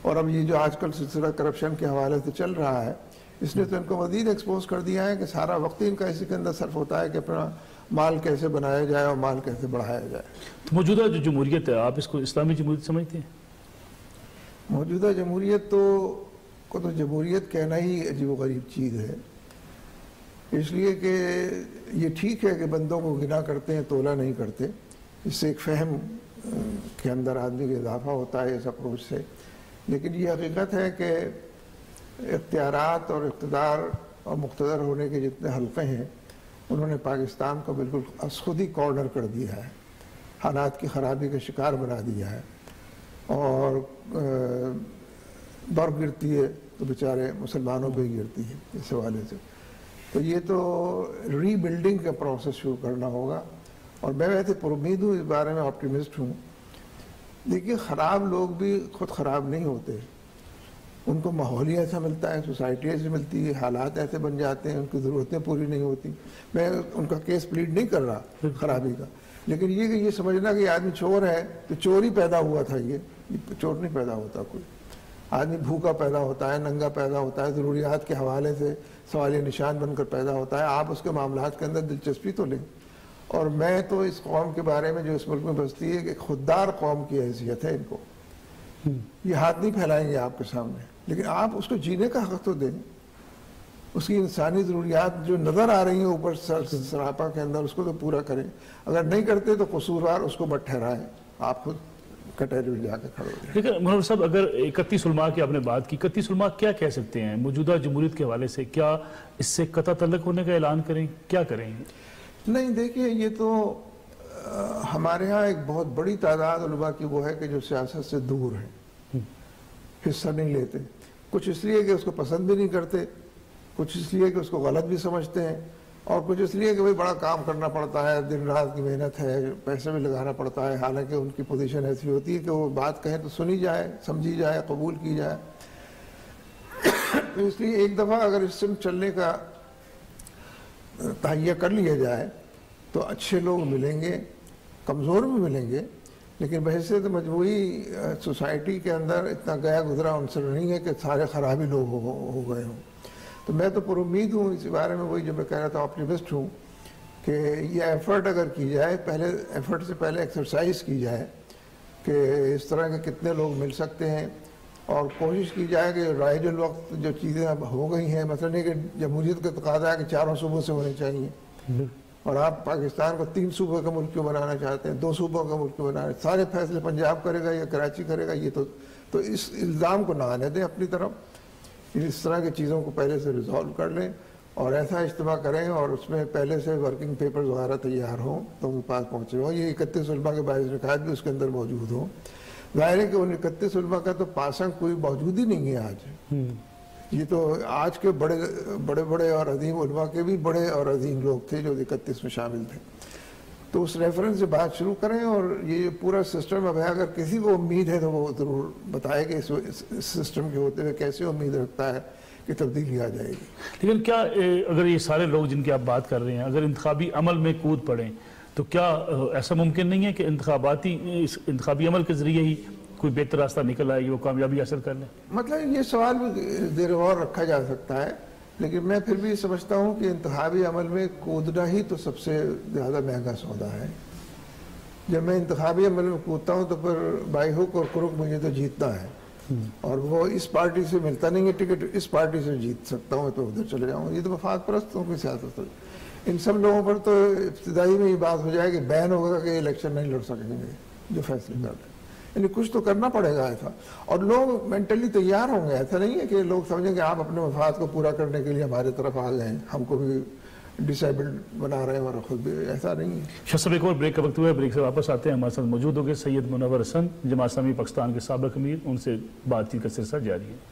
اور اب یہ جو آج کل سلسلہ کرپشن کے حوالے سے چل رہا ہے, اس نے تو ان کو مزید ایکسپوز کر دیا ہے کہ سارا وقت ان کا اسی کے اندر صرف ہوتا ہے کہ اپنا مال کیسے بنایا جائے اور مال کیسے بڑھایا جائے. تو موجودہ جو جمہوریت ہے, آپ اس کو اسلامی جمہوریت سمجھتے ہیں؟ موجودہ جمہوریت کو تو جمہوریت کہنا ہی عجیب و غریب چیز ہے, اس لیے کہ یہ ٹھیک ہے کہ بندوں کو گنا کرتے ہیں, تولا نہیں کرتے. اس سے ایک فہم کے اندر آدمی کا اضافہ ہوتا ہے اس اپروچ سے. لیکن یہ حقیقت ہے کہ اختیارات اور اقتدار اور مقتدر ہونے کے جتنے حلقے ہیں انہوں نے پاکستان کو بالکل از خود ہی کارنر کر دیا ہے, حالات کی خرابی کا شکار بنا دیا ہے. اور دور گرتی ہے تو بیچارے مسلمانوں پہ ہی گرتی ہے اس حوالے سے. تو یہ تو ری بلڈنگ کا پروسیس شروع کرنا ہوگا, اور میں ویسے پر امید ہوں, اس بارے میں آپٹیمسٹ ہوں. دیکھیے خراب لوگ بھی خود خراب نہیں ہوتے, ان کو ماحول ہی ایسا ملتا ہے, سوسائٹی ایسی ملتی ہے, حالات ایسے بن جاتے ہیں, ان کی ضرورتیں پوری نہیں ہوتی. میں ان کا کیس پلیڈ نہیں کر رہا خرابی کا, لیکن یہ سمجھنا کہ یہ آدمی چور ہے تو چور ہی پیدا ہوا تھا, یہ چور نہیں پیدا ہوتا کوئی. آدمی بھوکا پیدا ہوتا ہے, ننگا پیدا ہوتا ہے, ضروریات کے حوالے سے سوالیہ نشان بن کر پیدا ہوتا ہے. آپ اس کے معاملات کے اندر دلچسپی تو لیں. اور میں تو اس قوم کے بارے میں جو اس ملک میں بستی ہے کہ خوددار قوم کی حیثیت ہے ان کو, یہ ہاتھ نہیں پھیلائیں گے آپ کے سامنے, لیکن آپ اس کو جینے کا حق تو دیں. اس کی انسانی ضروریات جو نظر آ رہی ہیں اوپر سراپا کے اندر, اس کو تو پورا کریں. اگر نہیں کرتے تو قصوروار اس کو مت ٹھہرائیں, آپ خود کٹہرے میں جا کے کھڑے ہو جائیں. لیکن منور صاحب اگر 31 علماء کی آپ نے بات کی, 31 علماء کیا کہہ سکتے ہیں موجودہ جمہوریت کے حوالے سے؟ کیا اس سے قطع تعلق ہونے کا اعلان کریں, کیا کریں؟ نہیں دیکھیے, یہ تو ہمارے ہاں ایک بہت بڑی تعداد علماء کی وہ ہے کہ جو سیاست سے دور ہیں, حصہ نہیں لیتے. کچھ اس لیے کہ اس کو پسند بھی نہیں کرتے, کچھ اس لیے کہ اس کو غلط بھی سمجھتے ہیں, اور کچھ اس لیے کہ بڑا کام کرنا پڑتا ہے, دن رات کی محنت ہے, پیسے بھی لگانا پڑتا ہے. حالانکہ ان کی پوزیشن ایسی ہوتی ہے کہ وہ بات کہیں تو سنی جائے, سمجھی جائے, قبول کی جائے. تو اس لیے ایک دفعہ اگر اس سے چلنے کا تہیہ کر لیا جائے تو اچھے لوگ ملیں گے, کمزور بھی ملیں گے, لیکن بحیثیت مجموعی سوسائٹی کے اندر اتنا گیا گزرا عنصر نہیں ہے کہ سارے خرابی لوگ ہو گئے ہوں. تو میں تو پر امید ہوں اس بارے میں, وہی جو میں کہہ رہا تھا, آپٹیمسٹ ہوں کہ یہ ایفرٹ اگر کی جائے, پہلے ایفرٹ سے پہلے ایکسرسائز کی جائے کہ اس طرح کے کتنے لوگ مل سکتے ہیں, اور کوشش کی جائے کہ رائج الوقت جو چیزیں اب ہو گئی ہیں, مثلا یہ کہ جمہوریت کا تقاضا ہے کہ 4 صوبوں سے ہونے چاہیے, اور آپ پاکستان کو 3 صوبوں کا ملک کیوں بنانا چاہتے ہیں, 2 صوبوں کا ملک کیوں بنانا ہے, سارے فیصلے پنجاب کرے گا یا کراچی کرے گا. یہ تو اس الزام کو نہ آنے دیں اپنی طرف. اس طرح کی چیزوں کو پہلے سے ریزالو کر لیں اور ایسا اجتماع کریں, اور اس میں پہلے سے ورکنگ پیپرز وغیرہ تیار ہوں تو ان کے پاس پہنچے ہوں. یہ 31 علماء کے باعث نکات بھی اس کے اندر موجود ہوں. ظاہر ہے کہ ان 31 علماء کا تو پاسنگ کوئی موجود ہی نہیں ہے آج. یہ تو آج کے بڑے بڑے اور عظیم علماء کے بھی بڑے اور عظیم لوگ تھے جو 31 میں شامل تھے. تو اس ریفرنس سے بات شروع کریں, اور یہ پورا سسٹم اب ہے, اگر کسی کو امید ہے تو وہ ضرور بتائے کہ اس سسٹم کے ہوتے ہوئے کیسے امید رکھتا ہے کہ تبدیلی آ جائے گی. لیکن کیا اگر یہ سارے لوگ جن کی آپ بات کر رہے ہیں اگر انتخابی عمل میں کود پڑیں تو کیا ایسا ممکن نہیں ہے کہ انتخابی عمل کے ذریعے ہی کوئی بہتر راستہ نکل آئے گی, وہ کامیابی حاصل کر لیں؟ مطلب یہ سوال بھی زیر غور رکھا جا سکتا ہے, لیکن میں پھر بھی سمجھتا ہوں کہ انتخابی عمل میں کودنا ہی تو سب سے زیادہ مہنگا سودا ہے. جب میں انتخابی عمل میں کودتا ہوں تو پھر بائی ہک اور کروک مجھے تو جیتنا ہے, اور وہ اس پارٹی سے ملتا نہیں ہے ٹکٹ, اس پارٹی سے جیت سکتا ہوں تو ادھر چلے جاؤں. یہ تو مفاد پرستوں کی سیاست ہے. ان سب لوگوں پر تو ابتدائی میں یہ بات ہو جائے کہ بین ہوگا کہ الیکشن نہیں لڑ سکیں گے جو فیصلے کر رہے ہیں. یعنی کچھ تو کرنا پڑے گا ایسا, اور لوگ مینٹلی تیار ہوں گے. ایسا نہیں ہے کہ لوگ سمجھیں کہ آپ اپنے مفاد کو پورا کرنے کے لیے ہمارے طرف آ گئے ہیں, ہم کو بھی ڈسیبلڈ بنا رہے ہیں اور خود بھی, ایسا نہیں ہے. شاہ صاحب ایک اور بریک کا وقت ہوا ہے, بریک سے واپس آتے ہیں. ہمارے ساتھ موجود ہو گئے سید منور حسن, جماعت اسلامی پاکستان کے سابق امیر, ان سے بات چیت کا سلسلہ جاری ہے.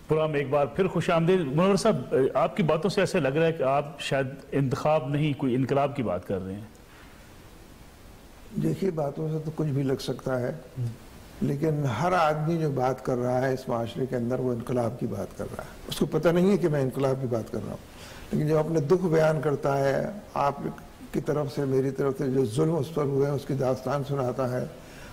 پروگرام میں ایک بار پھر خوش آمدید. منور صاحب, آپ کی باتوں سے ایسے لگ رہا ہے کہ آپ شاید انتخاب نہیں کوئی انقلاب کی بات کر رہے ہیں. دیکھیے باتوں سے تو کچھ بھی لگ سکتا ہے, لیکن ہر آدمی جو بات کر رہا ہے اس معاشرے کے اندر وہ انقلاب کی بات کر رہا ہے. اس کو پتہ نہیں ہے کہ میں انقلاب کی بات کر رہا ہوں, لیکن جب اپنے دکھ بیان کرتا ہے, آپ کی طرف سے میری طرف سے جو ظلم اس پر ہوئے ہیں اس کی داستان سناتا ہے,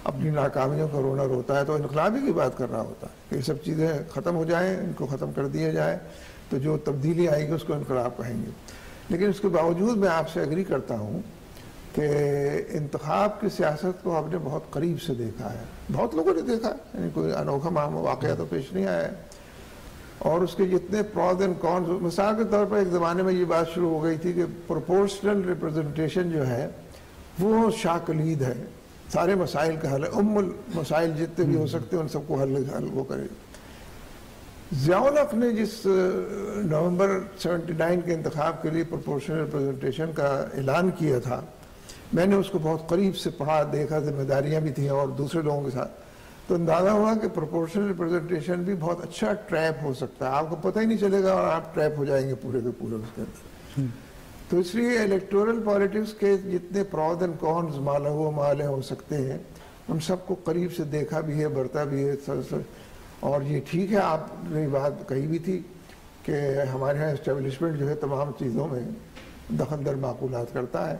اپنی ناکامیوں کا رونا روتا ہے, تو انقلاب ہی کی بات کر رہا ہوتا ہے کہ یہ سب چیزیں ختم ہو جائیں, ان کو ختم کر دیا جائے تو جو تبدیلی آئے گی اس کو انقلاب کہیں گے. لیکن اس کے باوجود میں آپ سے ایگری کرتا ہوں کہ انتخاب کی سیاست کو آپ نے بہت قریب سے دیکھا ہے, بہت لوگوں نے دیکھا, یعنی کوئی انوکھا واقعہ تو پیش نہیں آیا ہے. اور اس کے جتنے پروز اینڈ کونز, مثال کے طور پر ایک زمانے میں یہ بات شروع ہو گئی تھی کہ پروپورشنل ریپرزنٹیشن جو ہے وہ شاہ کلید ہے, سارے مسائل کا حل ہے, المسائل جتنے بھی ہو سکتے ہیں ان سب کو حل وہ کرے. ضیاء الحق نے جس نومبر 79 کے انتخاب کے لیے پروپورشنل ریپرزنٹیشن کا اعلان کیا تھا, میں نے اس کو بہت قریب سے پڑھا, دیکھا, ذمہ داریاں بھی تھیں اور دوسرے لوگوں کے ساتھ, تو اندازہ ہوا کہ پروپورشنل ریپرزنٹیشن بھی بہت اچھا ٹریپ ہو سکتا ہے, آپ کو پتہ ہی نہیں چلے گا اور آپ ٹریپ ہو جائیں گے پورے کے پورے اس کے اندر. تو اس لیے الیکٹورل پالیٹکس کے جتنے پروز اینڈ کونز مالہ و مالے ہو سکتے ہیں ان سب کو قریب سے دیکھا بھی ہے, برتا بھی ہے. اور یہ ٹھیک ہے, آپ نے بات کہی بھی تھی کہ ہمارے یہاں اسٹیبلشمنٹ جو ہے تمام چیزوں میں دخل در معقولات کرتا ہے,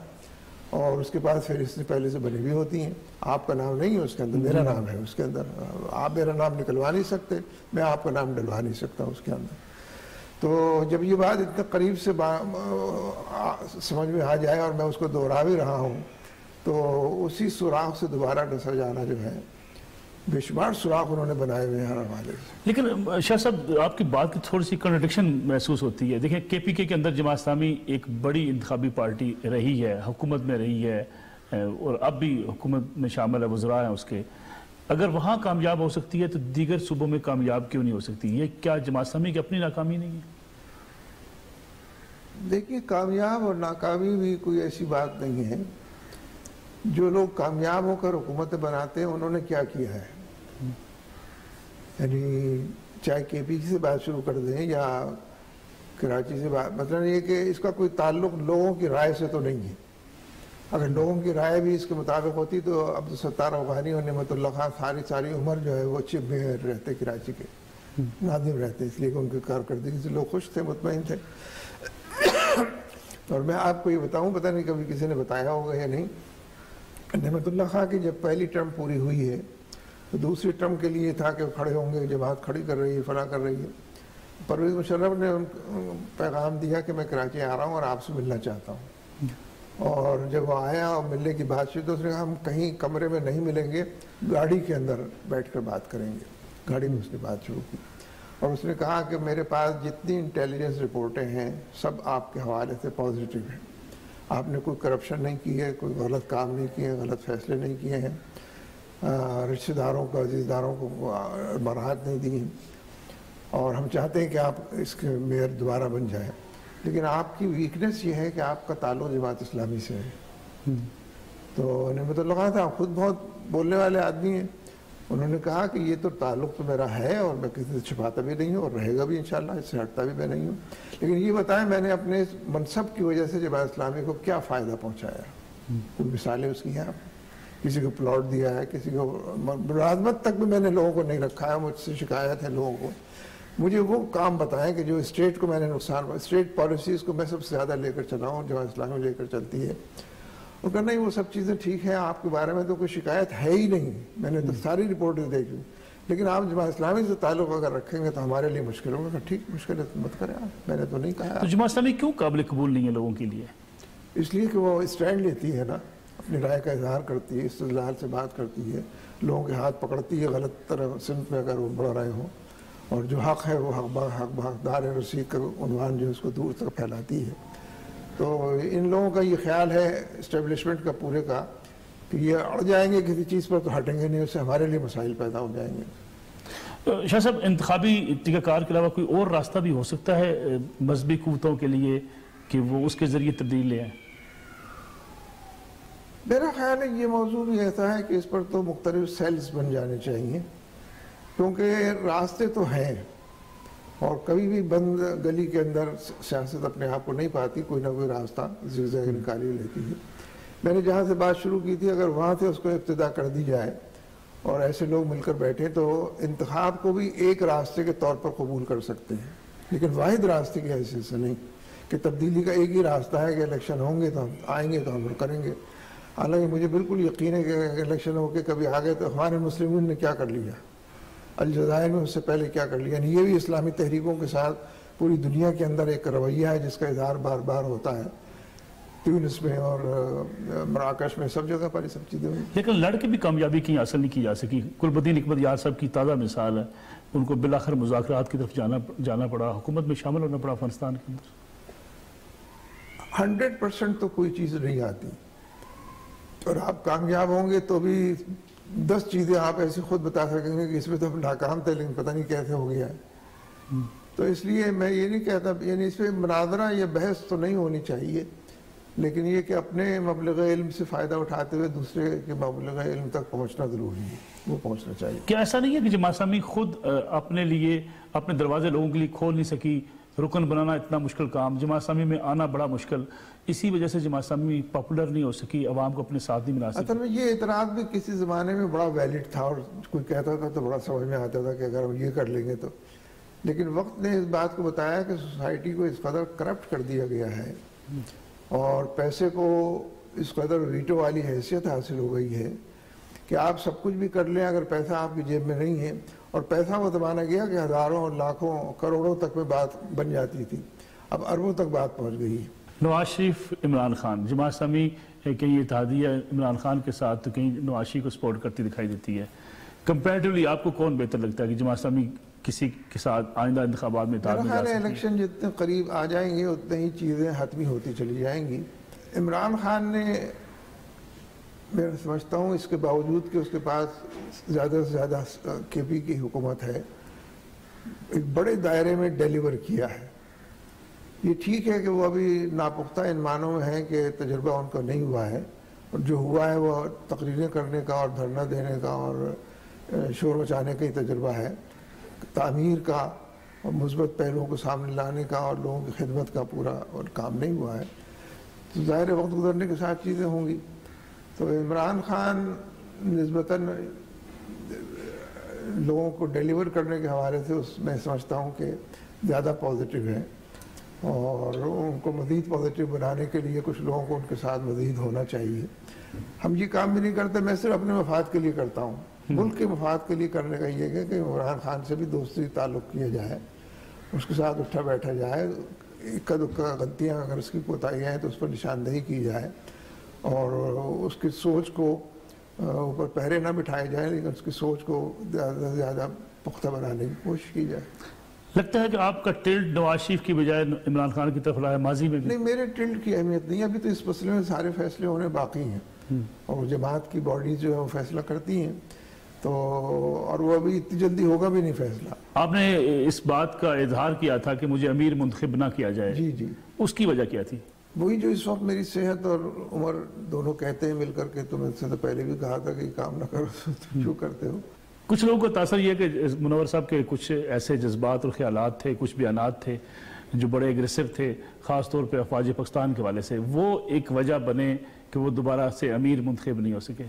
اور اس کے بعد پھر اس سے پہلے سے بنی بھی ہوتی ہیں. آپ کا نام نہیں ہے اس کے اندر, میرا نام ہے اس کے اندر. آپ میرا نام نکلوا نہیں سکتے, میں آپ کا نام ڈلوا نہیں سکتا اس کے اندر. تو جب یہ بات اتنا قریب سے سمجھ میں آ جائے اور میں اس کو دوہرا بھی رہا ہوں, تو اسی سوراخ سے دوبارہ ڈسا جانا جو ہے, بے شمار سوراخ انہوں نے بنائے ہوئے ہیں ہر حوالے سے. لیکن شاہ صاحب آپ کی بات کی تھوڑی سی کنٹرڈکشن محسوس ہوتی ہے. دیکھیں KPK کے اندر جماعت اسلامی ایک بڑی انتخابی پارٹی رہی ہے, حکومت میں رہی ہے, اور اب بھی حکومت میں شامل ہے, وزراء ہیں اس کے. اگر وہاں کامیاب ہو سکتی ہے تو دیگر صوبوں میں کامیاب کیوں نہیں ہو سکتی؟ یہ کیا جماعت اسلامی کی اپنی ناکامی نہیں ہے؟ دیکھیے, کامیاب اور ناکامی بھی کوئی ایسی بات نہیں ہے. جو لوگ کامیاب ہو کر حکومتیں بناتے ہیں انہوں نے کیا کیا ہے, یعنی چاہے KPK سے بات شروع کر دیں یا کراچی سے بات, مطلب یہ کہ اس کا کوئی تعلق لوگوں کی رائے سے تو نہیں ہے. اگر لوگوں کی رائے بھی اس کے مطابق ہوتی تو عبدالستار افغانی اور نعمت اللہ خان ساری عمر جو ہے وہ چپ میں رہتے, کراچی کے نادم رہتے, اس لیے کہ ان کی کارکردگی سے لوگ خوش تھے, مطمئن تھے. اور میں آپ کو یہ بتاؤں, پتہ نہیں کبھی کسی نے بتایا ہوگا یا نہیں, نعمت اللہ خان کی جب پہلی ٹرم پوری ہوئی ہے تو دوسری ٹرم کے لیے تھا کہ کھڑے ہوں گے, جماعت کھڑی کر رہی ہے, فلاں کر رہی ہے. پرویز مشرف نے پیغام دیا کہ میں کراچی آ رہا ہوں اور آپ سے ملنا چاہتا ہوں. اور جب وہ آیا اور ملنے کی بات ہوئی تو اس نے کہا ہم کہیں کمرے میں نہیں ملیں گے, گاڑی کے اندر بیٹھ کر بات کریں گے. گاڑی میں اس نے بات شروع کی اور اس نے کہا کہ میرے پاس جتنی انٹیلیجنس رپورٹیں ہیں سب آپ کے حوالے سے پازیٹیو ہیں. آپ نے کوئی کرپشن نہیں کی ہے, کوئی غلط کام نہیں کیے ہیں, غلط فیصلے نہیں کیے ہیں, رشتہ داروں کو, عزیزداروں کو مراحت نہیں دی, اور ہم چاہتے ہیں کہ آپ اس کے میئر دوبارہ بن جائیں. لیکن آپ کی ویکنس یہ ہے کہ آپ کا تعلق جماعت اسلامی سے ہے. تو انہیں پتہ لگا تھا آپ خود بہت بولنے والے آدمی ہیں. انہوں نے کہا کہ یہ تو تعلق تو میرا ہے اور میں کسی سے چھپاتا بھی نہیں ہوں اور رہے گا بھی انشاءاللہ, اس سے ہٹتا بھی میں نہیں ہوں, لیکن یہ بتائیں میں نے اپنے منصب کی وجہ سے جماعت اسلامی کو کیا فائدہ پہنچایا؟ کوئی مثالیں اس کی ہیں آپ؟ کسی کو پلاٹ دیا ہے, کسی کو ملازمت تک بھی میں نے لوگوں کو نہیں رکھا ہے, مجھ سے شکایت ہے لوگوں کو. مجھے وہ کام بتائیں کہ جو اسٹیٹ کو میں نے نقصان, اسٹیٹ پالیسیز کو میں سب سے زیادہ لے کر چلا ہوں, جماعت اسلامی لے کر چلتی ہے. وہ کہنا نہیں وہ سب چیزیں ٹھیک ہیں, آپ کے بارے میں تو کوئی شکایت ہے ہی نہیں, میں نے تو ساری رپورٹیں دیکھی, لیکن آپ جماعت اسلامی سے تعلق اگر رکھیں گے تو ہمارے لیے مشکل ہوگا. ٹھیک, مشکل ہے مت کریں آپ, میں نے تو نہیں کہا. تو جماعت اسلامی کیوں قابل قبول نہیں ہے لوگوں کے لیے؟ اس لیے کہ وہ اسٹینڈ لیتی ہے نا, اپنی رائے کا اظہار کرتی ہے, استدلال سے بات کرتی ہے, لوگوں کے ہاتھ پکڑتی ہے غلط طرح سمت میں اگر وہ بڑھ رہے ہوں, اور جو حق ہے وہ حقدار رسید کا عنوان جو اس کو دور تک پھیلاتی ہے. تو ان لوگوں کا یہ خیال ہے اسٹیبلشمنٹ کا پورے کا کہ یہ اڑ جائیں گے کسی چیز پر تو ہٹیں گے نہیں, اس سے ہمارے لیے مسائل پیدا ہو جائیں گے. شاہ صاحب, انتخابی ٹیکہ کار کے علاوہ کوئی اور راستہ بھی ہو سکتا ہے مذہبی قوتوں کے لیے کہ وہ اس کے ذریعے تبدیل لے آئیں؟ میرا خیال ہے یہ موضوع بھی ایسا ہے کہ اس پر تو مختلف سیلز بن جانے چاہیے, کیونکہ راستے تو ہیں اور کبھی بھی بند گلی کے اندر سیاست اپنے آپ کو نہیں پاتی, کوئی نہ کوئی راستہ زگزگ نکالی لیتی ہے. میں نے جہاں سے بات شروع کی تھی, اگر وہاں سے اس کو ابتدا کر دی جائے اور ایسے لوگ مل کر بیٹھے تو انتخاب کو بھی ایک راستے کے طور پر قبول کر سکتے ہیں, لیکن واحد راستے کی حیثیت سے نہیں کہ تبدیلی کا ایک ہی راستہ ہے کہ الیکشن ہوں گے تو ہم آئیں گے تو ہم کریں گے. حالانکہ مجھے بالکل یقین ہے کہ الیکشن ہو کے کبھی آگے تو ہمارے مسلمین نے کیا کر لیا, الجزائر میں اس سے پہلے کیا کر لیا. یعنی یہ بھی اسلامی تحریکوں کے ساتھ پوری دنیا کے اندر ایک رویہ ہے جس کا اظہار بار بار ہوتا ہے, تیونس میں اور مراکش میں, سب جگہ پر یہ سب چیزیں ہوئی. لیکن لڑ کے بھی کامیابی کی حاصل نہیں کی جا سکی. قربالدین حکمت یار صاحب کی تازہ مثال ہے, ان کو بالآخر مذاکرات کی طرف جانا پڑا, حکومت میں شامل ہونا پڑا افغانستان کے اندر. 100% تو کوئی چیز نہیں آتی, اور آپ کامیاب ہوں گے تو بھی 10 چیزیں آپ ایسی خود بتا سکیں گے کہ اس میں تو ہم ناکام تھے لیکن پتہ نہیں کیسے ہو گیا ہے. تو اس لیے میں یہ نہیں کہتا, یعنی اس پہ مناظرہ یا بحث تو نہیں ہونی چاہیے, لیکن یہ کہ اپنے مبلغ علم سے فائدہ اٹھاتے ہوئے دوسرے کے مبلغ علم تک پہنچنا ضروری ہے, وہ پہنچنا چاہیے. کیا ایسا نہیں ہے کہ جماعت اسلامی خود اپنے لیے اپنے دروازے لوگوں کے لیے کھول نہیں سکی, رکن بنانا اتنا مشکل کام, جماعت اسلامی میں آنا بڑا مشکل, اسی وجہ سے جماعت اسلامی پاپولر نہیں ہو سکی, عوام کو اپنے ساتھ نہیں ملا سکی؟ اصل میں یہ اعتراض بھی کسی زمانے میں بڑا ویلڈ تھا اور کوئی کہتا تھا تو بڑا سمجھ میں آتا تھا کہ اگر ہم یہ کر لیں گے تو, لیکن وقت نے اس بات کو بتایا کہ سوسائٹی کو اس قدر کرپٹ کر دیا گیا ہے اور پیسے کو اس قدر ویٹو والی حیثیت حاصل ہو گئی ہے کہ آپ سب کچھ بھی کر لیں اگر پیسہ آپ کی جیب میں نہیں ہے. اور پیسہ وہ زمانہ گیا کہ ہزاروں اور لاکھوں کروڑوں تک میں بات بن جاتی تھی, اب اربوں تک بات پہنچ گئی ہے. نواز شریف, عمران خان, جماعت اسلامی کہیں اتحادیہ عمران خان کے ساتھ تو کہیں نواز شریف کو سپورٹ کرتی دکھائی دیتی ہے. کمپیریٹیولی آپ کو کون بہتر لگتا ہے کہ جماعت اسلامی کسی کے ساتھ آئندہ انتخابات میں اتحاد میں جا سکتی ہے؟ الیکشن جتنے قریب آ جائیں گے اتنے ہی چیزیں حتمی ہوتی چلی جائیں گی. عمران خان نے, میں سمجھتا ہوں اس کے باوجود کہ اس کے پاس زیادہ سے زیادہ کے پی کی حکومت ہے, ایک بڑے دائرے میں ڈیلیور کیا ہے. یہ ٹھیک ہے کہ وہ ابھی ناپختہ ان معنوں میں ہیں کہ تجربہ ان کا نہیں ہوا ہے, اور جو ہوا ہے وہ تقریریں کرنے کا اور دھرنا دینے کا اور شور مچانے کا ہی تجربہ ہے, تعمیر کا اور مثبت پہلوؤں کو سامنے لانے کا اور لوگوں کی خدمت کا پورا اور کام نہیں ہوا ہے. تو ظاہر وقت گزرنے کے ساتھ چیزیں ہوں گی. تو عمران خان نسبتاً لوگوں کو ڈیلیور کرنے کے حوالے سے اس میں سمجھتا ہوں کہ زیادہ پازیٹیو ہے, اور ان کو مزید پازیٹیو بنانے کے لیے کچھ لوگوں کو ان کے ساتھ مزید ہونا چاہیے. ہم یہ کام بھی نہیں کرتے, میں صرف اپنے مفاد کے لیے کرتا ہوں, ملک کے مفاد کے لیے کرنے کا یہ ہے کہ عمران خان سے بھی دوستی تعلق کیا جائے, اس کے ساتھ اٹھا بیٹھا جائے, اکا دکا غلطیاں اگر اس کی کوتاہیاں ہیں تو اس پر نشاندہی کی جائے, اور اس کی سوچ کو اوپر پہرے نہ بٹھائے جائیں لیکن اس کی سوچ کو زیادہ سے زیادہ پختہ بنانے کی کوشش کی جائے. لگتا ہے کہ آپ کا ٹلٹ نواز شریف کی بجائے عمران خان کی طرف رہا ہے ماضی میں بھی؟ نہیں, میرے ٹلٹ کی اہمیت نہیں, ابھی تو اس مسئلے میں سارے فیصلے ہونے باقی ہیں اور جماعت کی باڈیز جو ہے وہ فیصلہ کرتی ہیں, تو اور وہ ابھی اتنی جلدی ہوگا بھی نہیں فیصلہ. آپ نے اس بات کا اظہار کیا تھا کہ مجھے امیر منتخب نہ کیا جائے, جی جی, اس کی وجہ کیا تھی؟ وہی جو اس وقت میری صحت اور عمر دونوں کہتے ہیں مل کر کے، تو میں سے تو پہلے بھی کہا تھا کہ یہ کام نہ کرو تو کیوں کرتے ہو. کچھ لوگوں کو تاثر یہ کہ منور صاحب کے کچھ ایسے جذبات اور خیالات تھے، کچھ بیانات تھے جو بڑے اگریسو تھے، خاص طور پہ افواج پاکستان کے حوالے سے، وہ ایک وجہ بنے کہ وہ دوبارہ سے امیر منتخب نہیں ہو سکے.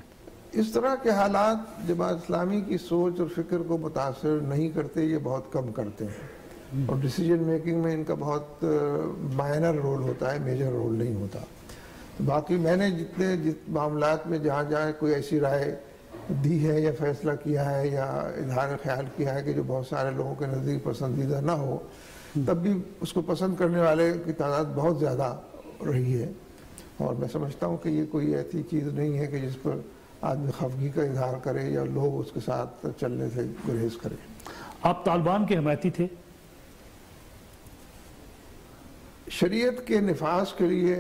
اس طرح کے حالات جماعت اسلامی کی سوچ اور فکر کو متاثر نہیں کرتے، یہ بہت کم کرتے ہیں. اور ڈیسیجن میکنگ میں ان کا بہت مائنر رول ہوتا ہے، میجر رول نہیں ہوتا. باقی میں نے جتنے معاملات میں جہاں جہاں کوئی ایسی رائے دی ہے یا فیصلہ کیا ہے یا اظہار خیال کیا ہے کہ جو بہت سارے لوگوں کے نزدیک پسندیدہ نہ ہو، تب بھی اس کو پسند کرنے والے کی تعداد بہت زیادہ رہی ہے. اور میں سمجھتا ہوں کہ یہ کوئی ایسی چیز نہیں ہے کہ جس پر آدمی خفگی کا اظہار کرے یا لوگ اس کے ساتھ چلنے سے گریز کریں. آپ طالبان کے حمایتی تھے؟ شریعت کے نفاذ کے لیے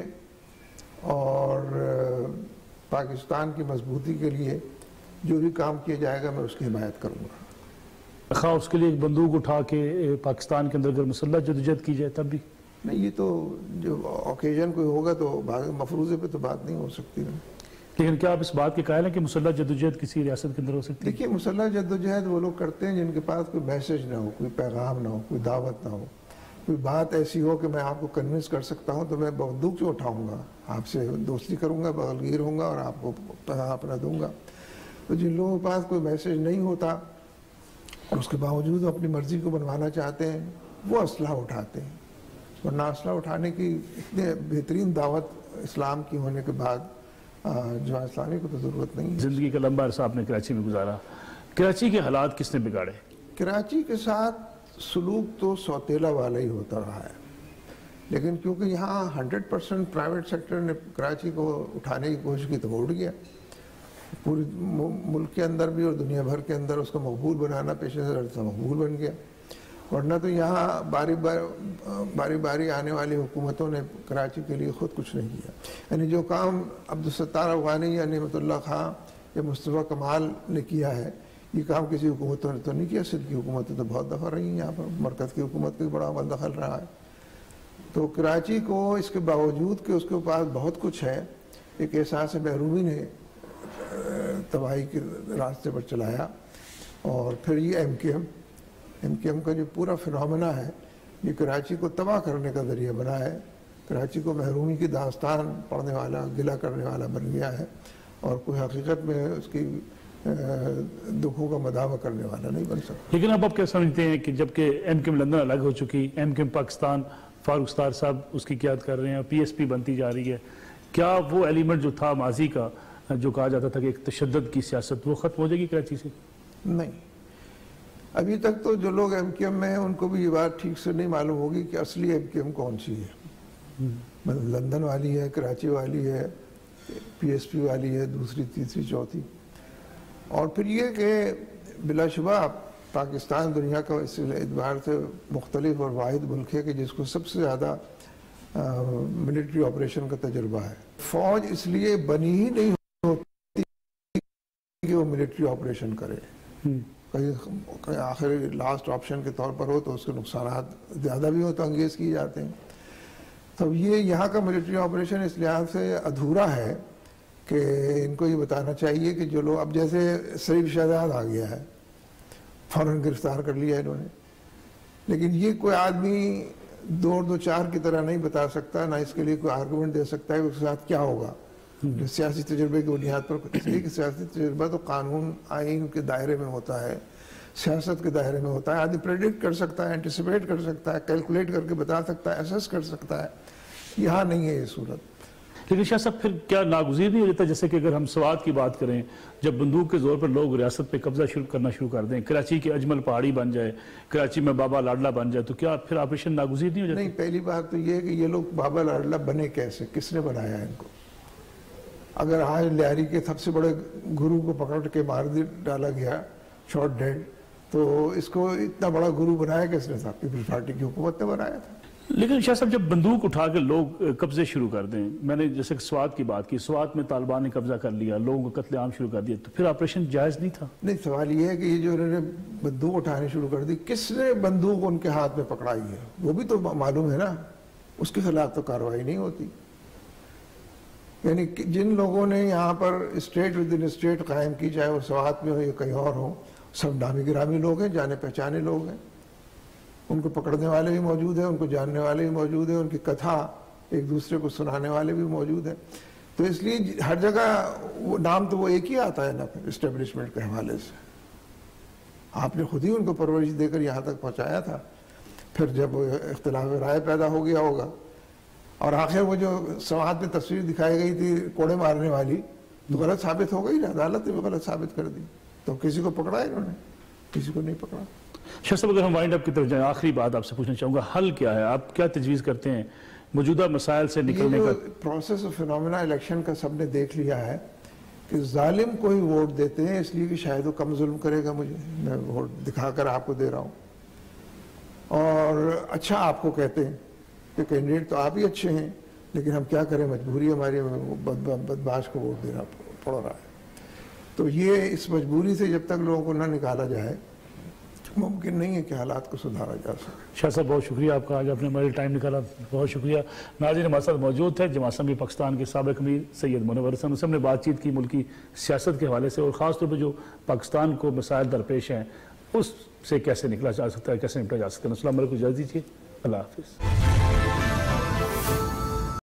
اور پاکستان کی مضبوطی کے لیے جو بھی کام کیا جائے گا میں اس کی حمایت کروں گا. خواہ اس کے لیے ایک بندوق اٹھا کے پاکستان کے اندر اگر مسلح جدوجہد کی جائے تب بھی؟ نہیں، یہ تو جو اوکیزن کوئی ہوگا تو مفروضے پہ تو بات نہیں ہو سکتی. لیکن کیا آپ اس بات کے قائل ہیں کہ مسلح جدوجہد کسی ریاست کے اندر ہو سکتی ہے؟ دیکھیے، مسلح جدوجہد وہ لوگ کرتے ہیں جن کے پاس کوئی میسج نہ ہو، کوئی پیغام نہ ہو، کوئی دعوت نہ ہو، کوئی بات ایسی ہو کہ میں آپ کو کنونس کر سکتا ہوں تو میں بندوق جو اٹھاؤں گا، آپ سے دوستی کروں گا، بغلگیر ہوں گا اور آپ کو پیغام اپنا دوں گا. تو جن لوگوں کے پاس کوئی میسج نہیں ہوتا اور اس کے باوجود اپنی مرضی کو بنوانا چاہتے ہیں، وہ اسلحہ اٹھاتے ہیں. ورنہ اسلحہ اٹھانے کی اتنے بہترین دعوت اسلام کی ہونے کے بعد جماعت اسلامی کو تو ضرورت نہیں ہے. زندگی کا لمبا عرصہ آپ نے کراچی میں گزارا. کراچی کے حالات کس نے بگاڑے؟ کراچی کے ساتھ سلوک تو سوتیلا والا ہی ہوتا رہا ہے، لیکن کیونکہ یہاں 100% پرائیویٹ سیکٹر نے کراچی کو اٹھانے کی کوشش کی تو وہ اٹھ گیا. پوری ملک کے اندر بھی اور دنیا بھر کے اندر اس کو مقبول بنانا پیش نظر تھا، مقبول بن گیا. ورنہ تو یہاں باری باری آنے والی حکومتوں نے کراچی کے لیے خود کچھ نہیں کیا. یعنی جو کام عبدالستار افغانی یا نعمت اللہ خان یا مصطفیٰ کمال نے کیا ہے، یہ کام کسی حکومتوں نے تو نہیں کیا. سندھ کی حکومتیں تو بہت دفعہ رہی ہیں یہاں پر، مرکز کی حکومت کا بڑا عمل دخل رہا ہے. تو کراچی کو اس کے باوجود کہ اس کے پاس بہت کچھ ہے، ایک احساس محرومی نے تباہی کے راستے پر چلایا. اور پھر یہ ایم کیو ایم کا جو پورا فنومنا ہے، یہ کراچی کو تباہ کرنے کا ذریعہ بنا ہے. کراچی کو محرومی کی داستان پڑھنے والا، گلہ کرنے والا بن گیا ہے، اور کوئی حقیقت میں اس کی دکھوں کا مداوع کرنے والا نہیں بن سکتا. لیکن اب آپ کیا سمجھتے ہیں کہ جبکہ ایم کیو ایم لندن الگ ہو چکی، M Q M Pakistan Farooq Sattar صاحب اس کی قیادت کر رہے ہیں، پی ایس پی بنتی جا رہی ہے، کیا وہ ایلیمنٹ جو تھا ماضی کا جو کہا جاتا تھا کہ ایک تشدد کی سیاست، وہ ختم ہو جائے گی کراچی سے؟ نہیں، ابھی تک تو جو لوگ ایم کیو ایم میں ہیں ان کو بھی یہ بات ٹھیک سے نہیں معلوم ہوگی کہ اصلی ایم کیو ایم کون سی ہے. لندن والی ہے، کراچی والی ہے، پی ایس پی والی ہے، دوسری تیسری چوتھی. اور پھر یہ کہ بلا شبہ پاکستان دنیا کا اس اعتبار سے مختلف اور واحد ملک ہے کہ جس کو سب سے زیادہ ملٹری آپریشن کا تجربہ ہے. فوج اس لیے بنی ہی نہیں ہوتی کہ وہ ملٹری آپریشن کرے، کہیں آخر لاسٹ آپشن کے طور پر ہو تو اس کے نقصانات زیادہ بھی ہو تو انگیز کیے جاتے ہیں. تو یہ یہاں کا ملٹری آپریشن اس لحاظ سے ادھورا ہے کہ ان کو یہ بتانا چاہیے کہ جو لوگ اب جیسے شریف شہزاد آ گیا ہے، فوراً گرفتار کر لیا انہوں نے، لیکن یہ کوئی آدمی دو چار کی طرح نہیں بتا سکتا، نہ اس کے لیے کوئی آرگومنٹ دے سکتا ہے کہ اس کے ساتھ کیا ہوگا سیاسی تجربے کی بنیاد پر. اس لیے کہ سیاسی تجربہ تو قانون آئین کے دائرے میں ہوتا ہے، سیاست کے دائرے میں ہوتا ہے. آدمی پریڈکٹ کر سکتا ہے، انٹیسپیٹ کر سکتا ہے، کیلکولیٹ کر کے بتا سکتا ہے، ایسس کر سکتا ہے. یہاں نہیں ہے یہ صورت. لیکن شاہ صاحب پھر کیا ناگزیر نہیں ہو جاتا، جیسے کہ اگر ہم سوات کی بات کریں، جب بندوق کے زور پر لوگ ریاست پہ قبضہ کرنا شروع کر دیں، کراچی کے اجمل پہاڑی بن جائے، کراچی میں بابا لاڈلا بن جائے، تو کیا پھر آپریشن ناگزیر نہیں ہو جاتا؟ نہیں، پہلی بات تو یہ ہے کہ یہ لوگ بابا لاڈلا بنے کیسے، کس نے بنایا ان کو؟ اگر آج لیاری کے سب سے بڑے گرو کو پکڑ کے مار ڈالا گیا، شارٹ ڈیڈ، تو اس کو اتنا بڑا گرو بنایا کس نے تھا؟ پیپلز پارٹی کی حکومت نے بنایا تھا. لیکن شاہ صاحب جب بندوق اٹھا کے لوگ قبضے شروع کر دیں، میں نے جیسے سوات کی بات کی، سوات میں طالبان نے قبضہ کر لیا، لوگوں کو قتل عام شروع کر دیا، تو پھر آپریشن جائز نہیں تھا؟ نہیں، سوال یہ ہے کہ یہ جو انہوں نے بندوق اٹھانی شروع کر دی، کس نے بندوق ان کے ہاتھ میں پکڑائی ہے وہ بھی تو معلوم ہے نا. اس کے خلاف تو کارروائی نہیں ہوتی. یعنی جن لوگوں نے یہاں پر اسٹیٹ ود ان اسٹیٹ قائم کی، چاہے وہ سوات میں ہو یا کہیں اور ہو، سب نامی گرامی لوگ ہیں، جانے پہچانے لوگ ہیں. ان کو پکڑنے والے بھی موجود ہیں، ان کو جاننے والے بھی موجود ہیں، ان کی کتھا ایک دوسرے کو سنانے والے بھی موجود ہیں. تو اس لیے ہر جگہ وہ نام تو وہ ایک ہی آتا ہے نا پھر اسٹیبلشمنٹ کے حوالے سے. آپ نے خود ہی ان کو پرورش دے کر یہاں تک پہنچایا تھا. پھر جب اختلاف رائے پیدا ہو گیا ہوگا، اور آخر وہ جو سماعت میں تصویر دکھائی گئی تھی کوڑے مارنے والی، تو غلط ثابت ہو گئی نا، عدالت نے بھی غلط ثابت کر دی. تو کسی کو پکڑا انہوں نے، کسی کو نہیں پکڑا. شاہ صاحب اگر ہم وائنڈ اپ کی طرف جائیں، آخری بات آپ سے پوچھنا چاہوں گا، حل کیا ہے؟ آپ کیا تجویز کرتے ہیں موجودہ مسائل سے نکلنے کا؟ پروسیس آف فینومینا الیکشن کا سب نے دیکھ لیا ہے کہ ظالم کو ہی ووٹ دیتے ہیں، اس لیے کہ شاید وہ کم ظلم کرے گا مجھے، میں ووٹ دکھا کر آپ کو دے رہا ہوں. اور اچھا آپ کو کہتے ہیں کہ کینڈیڈیٹ تو آپ ہی اچھے ہیں، لیکن ہم کیا کریں، مجبوری ہماری، بدمعاش کو ووٹ دینا پڑ رہا ہے. تو یہ اس مجبوری سے جب تک لوگوں کو نہ نکالا جائے، ممکن نہیں ہے کہ حالات کو سدھارا جا سکے. شاہ صاحب بہت شکریہ آپ کا، آج آپ نے ہمارے ٹائم نکالا، بہت شکریہ. ناظرین ہمارے ساتھ موجود تھے جماعت اسلامی پاکستان کے سابق امیر سید منور حسن. اس سے ہم نے بات چیت کی ملکی سیاست کے حوالے سے، اور خاص طور پہ جو پاکستان کو مسائل درپیش ہیں اس سے کیسے نکلا جا سکتا ہے، کیسے نپٹا جا سکتا ہے. السلام علیکم، اجازت دیجیے، اللہ حافظ.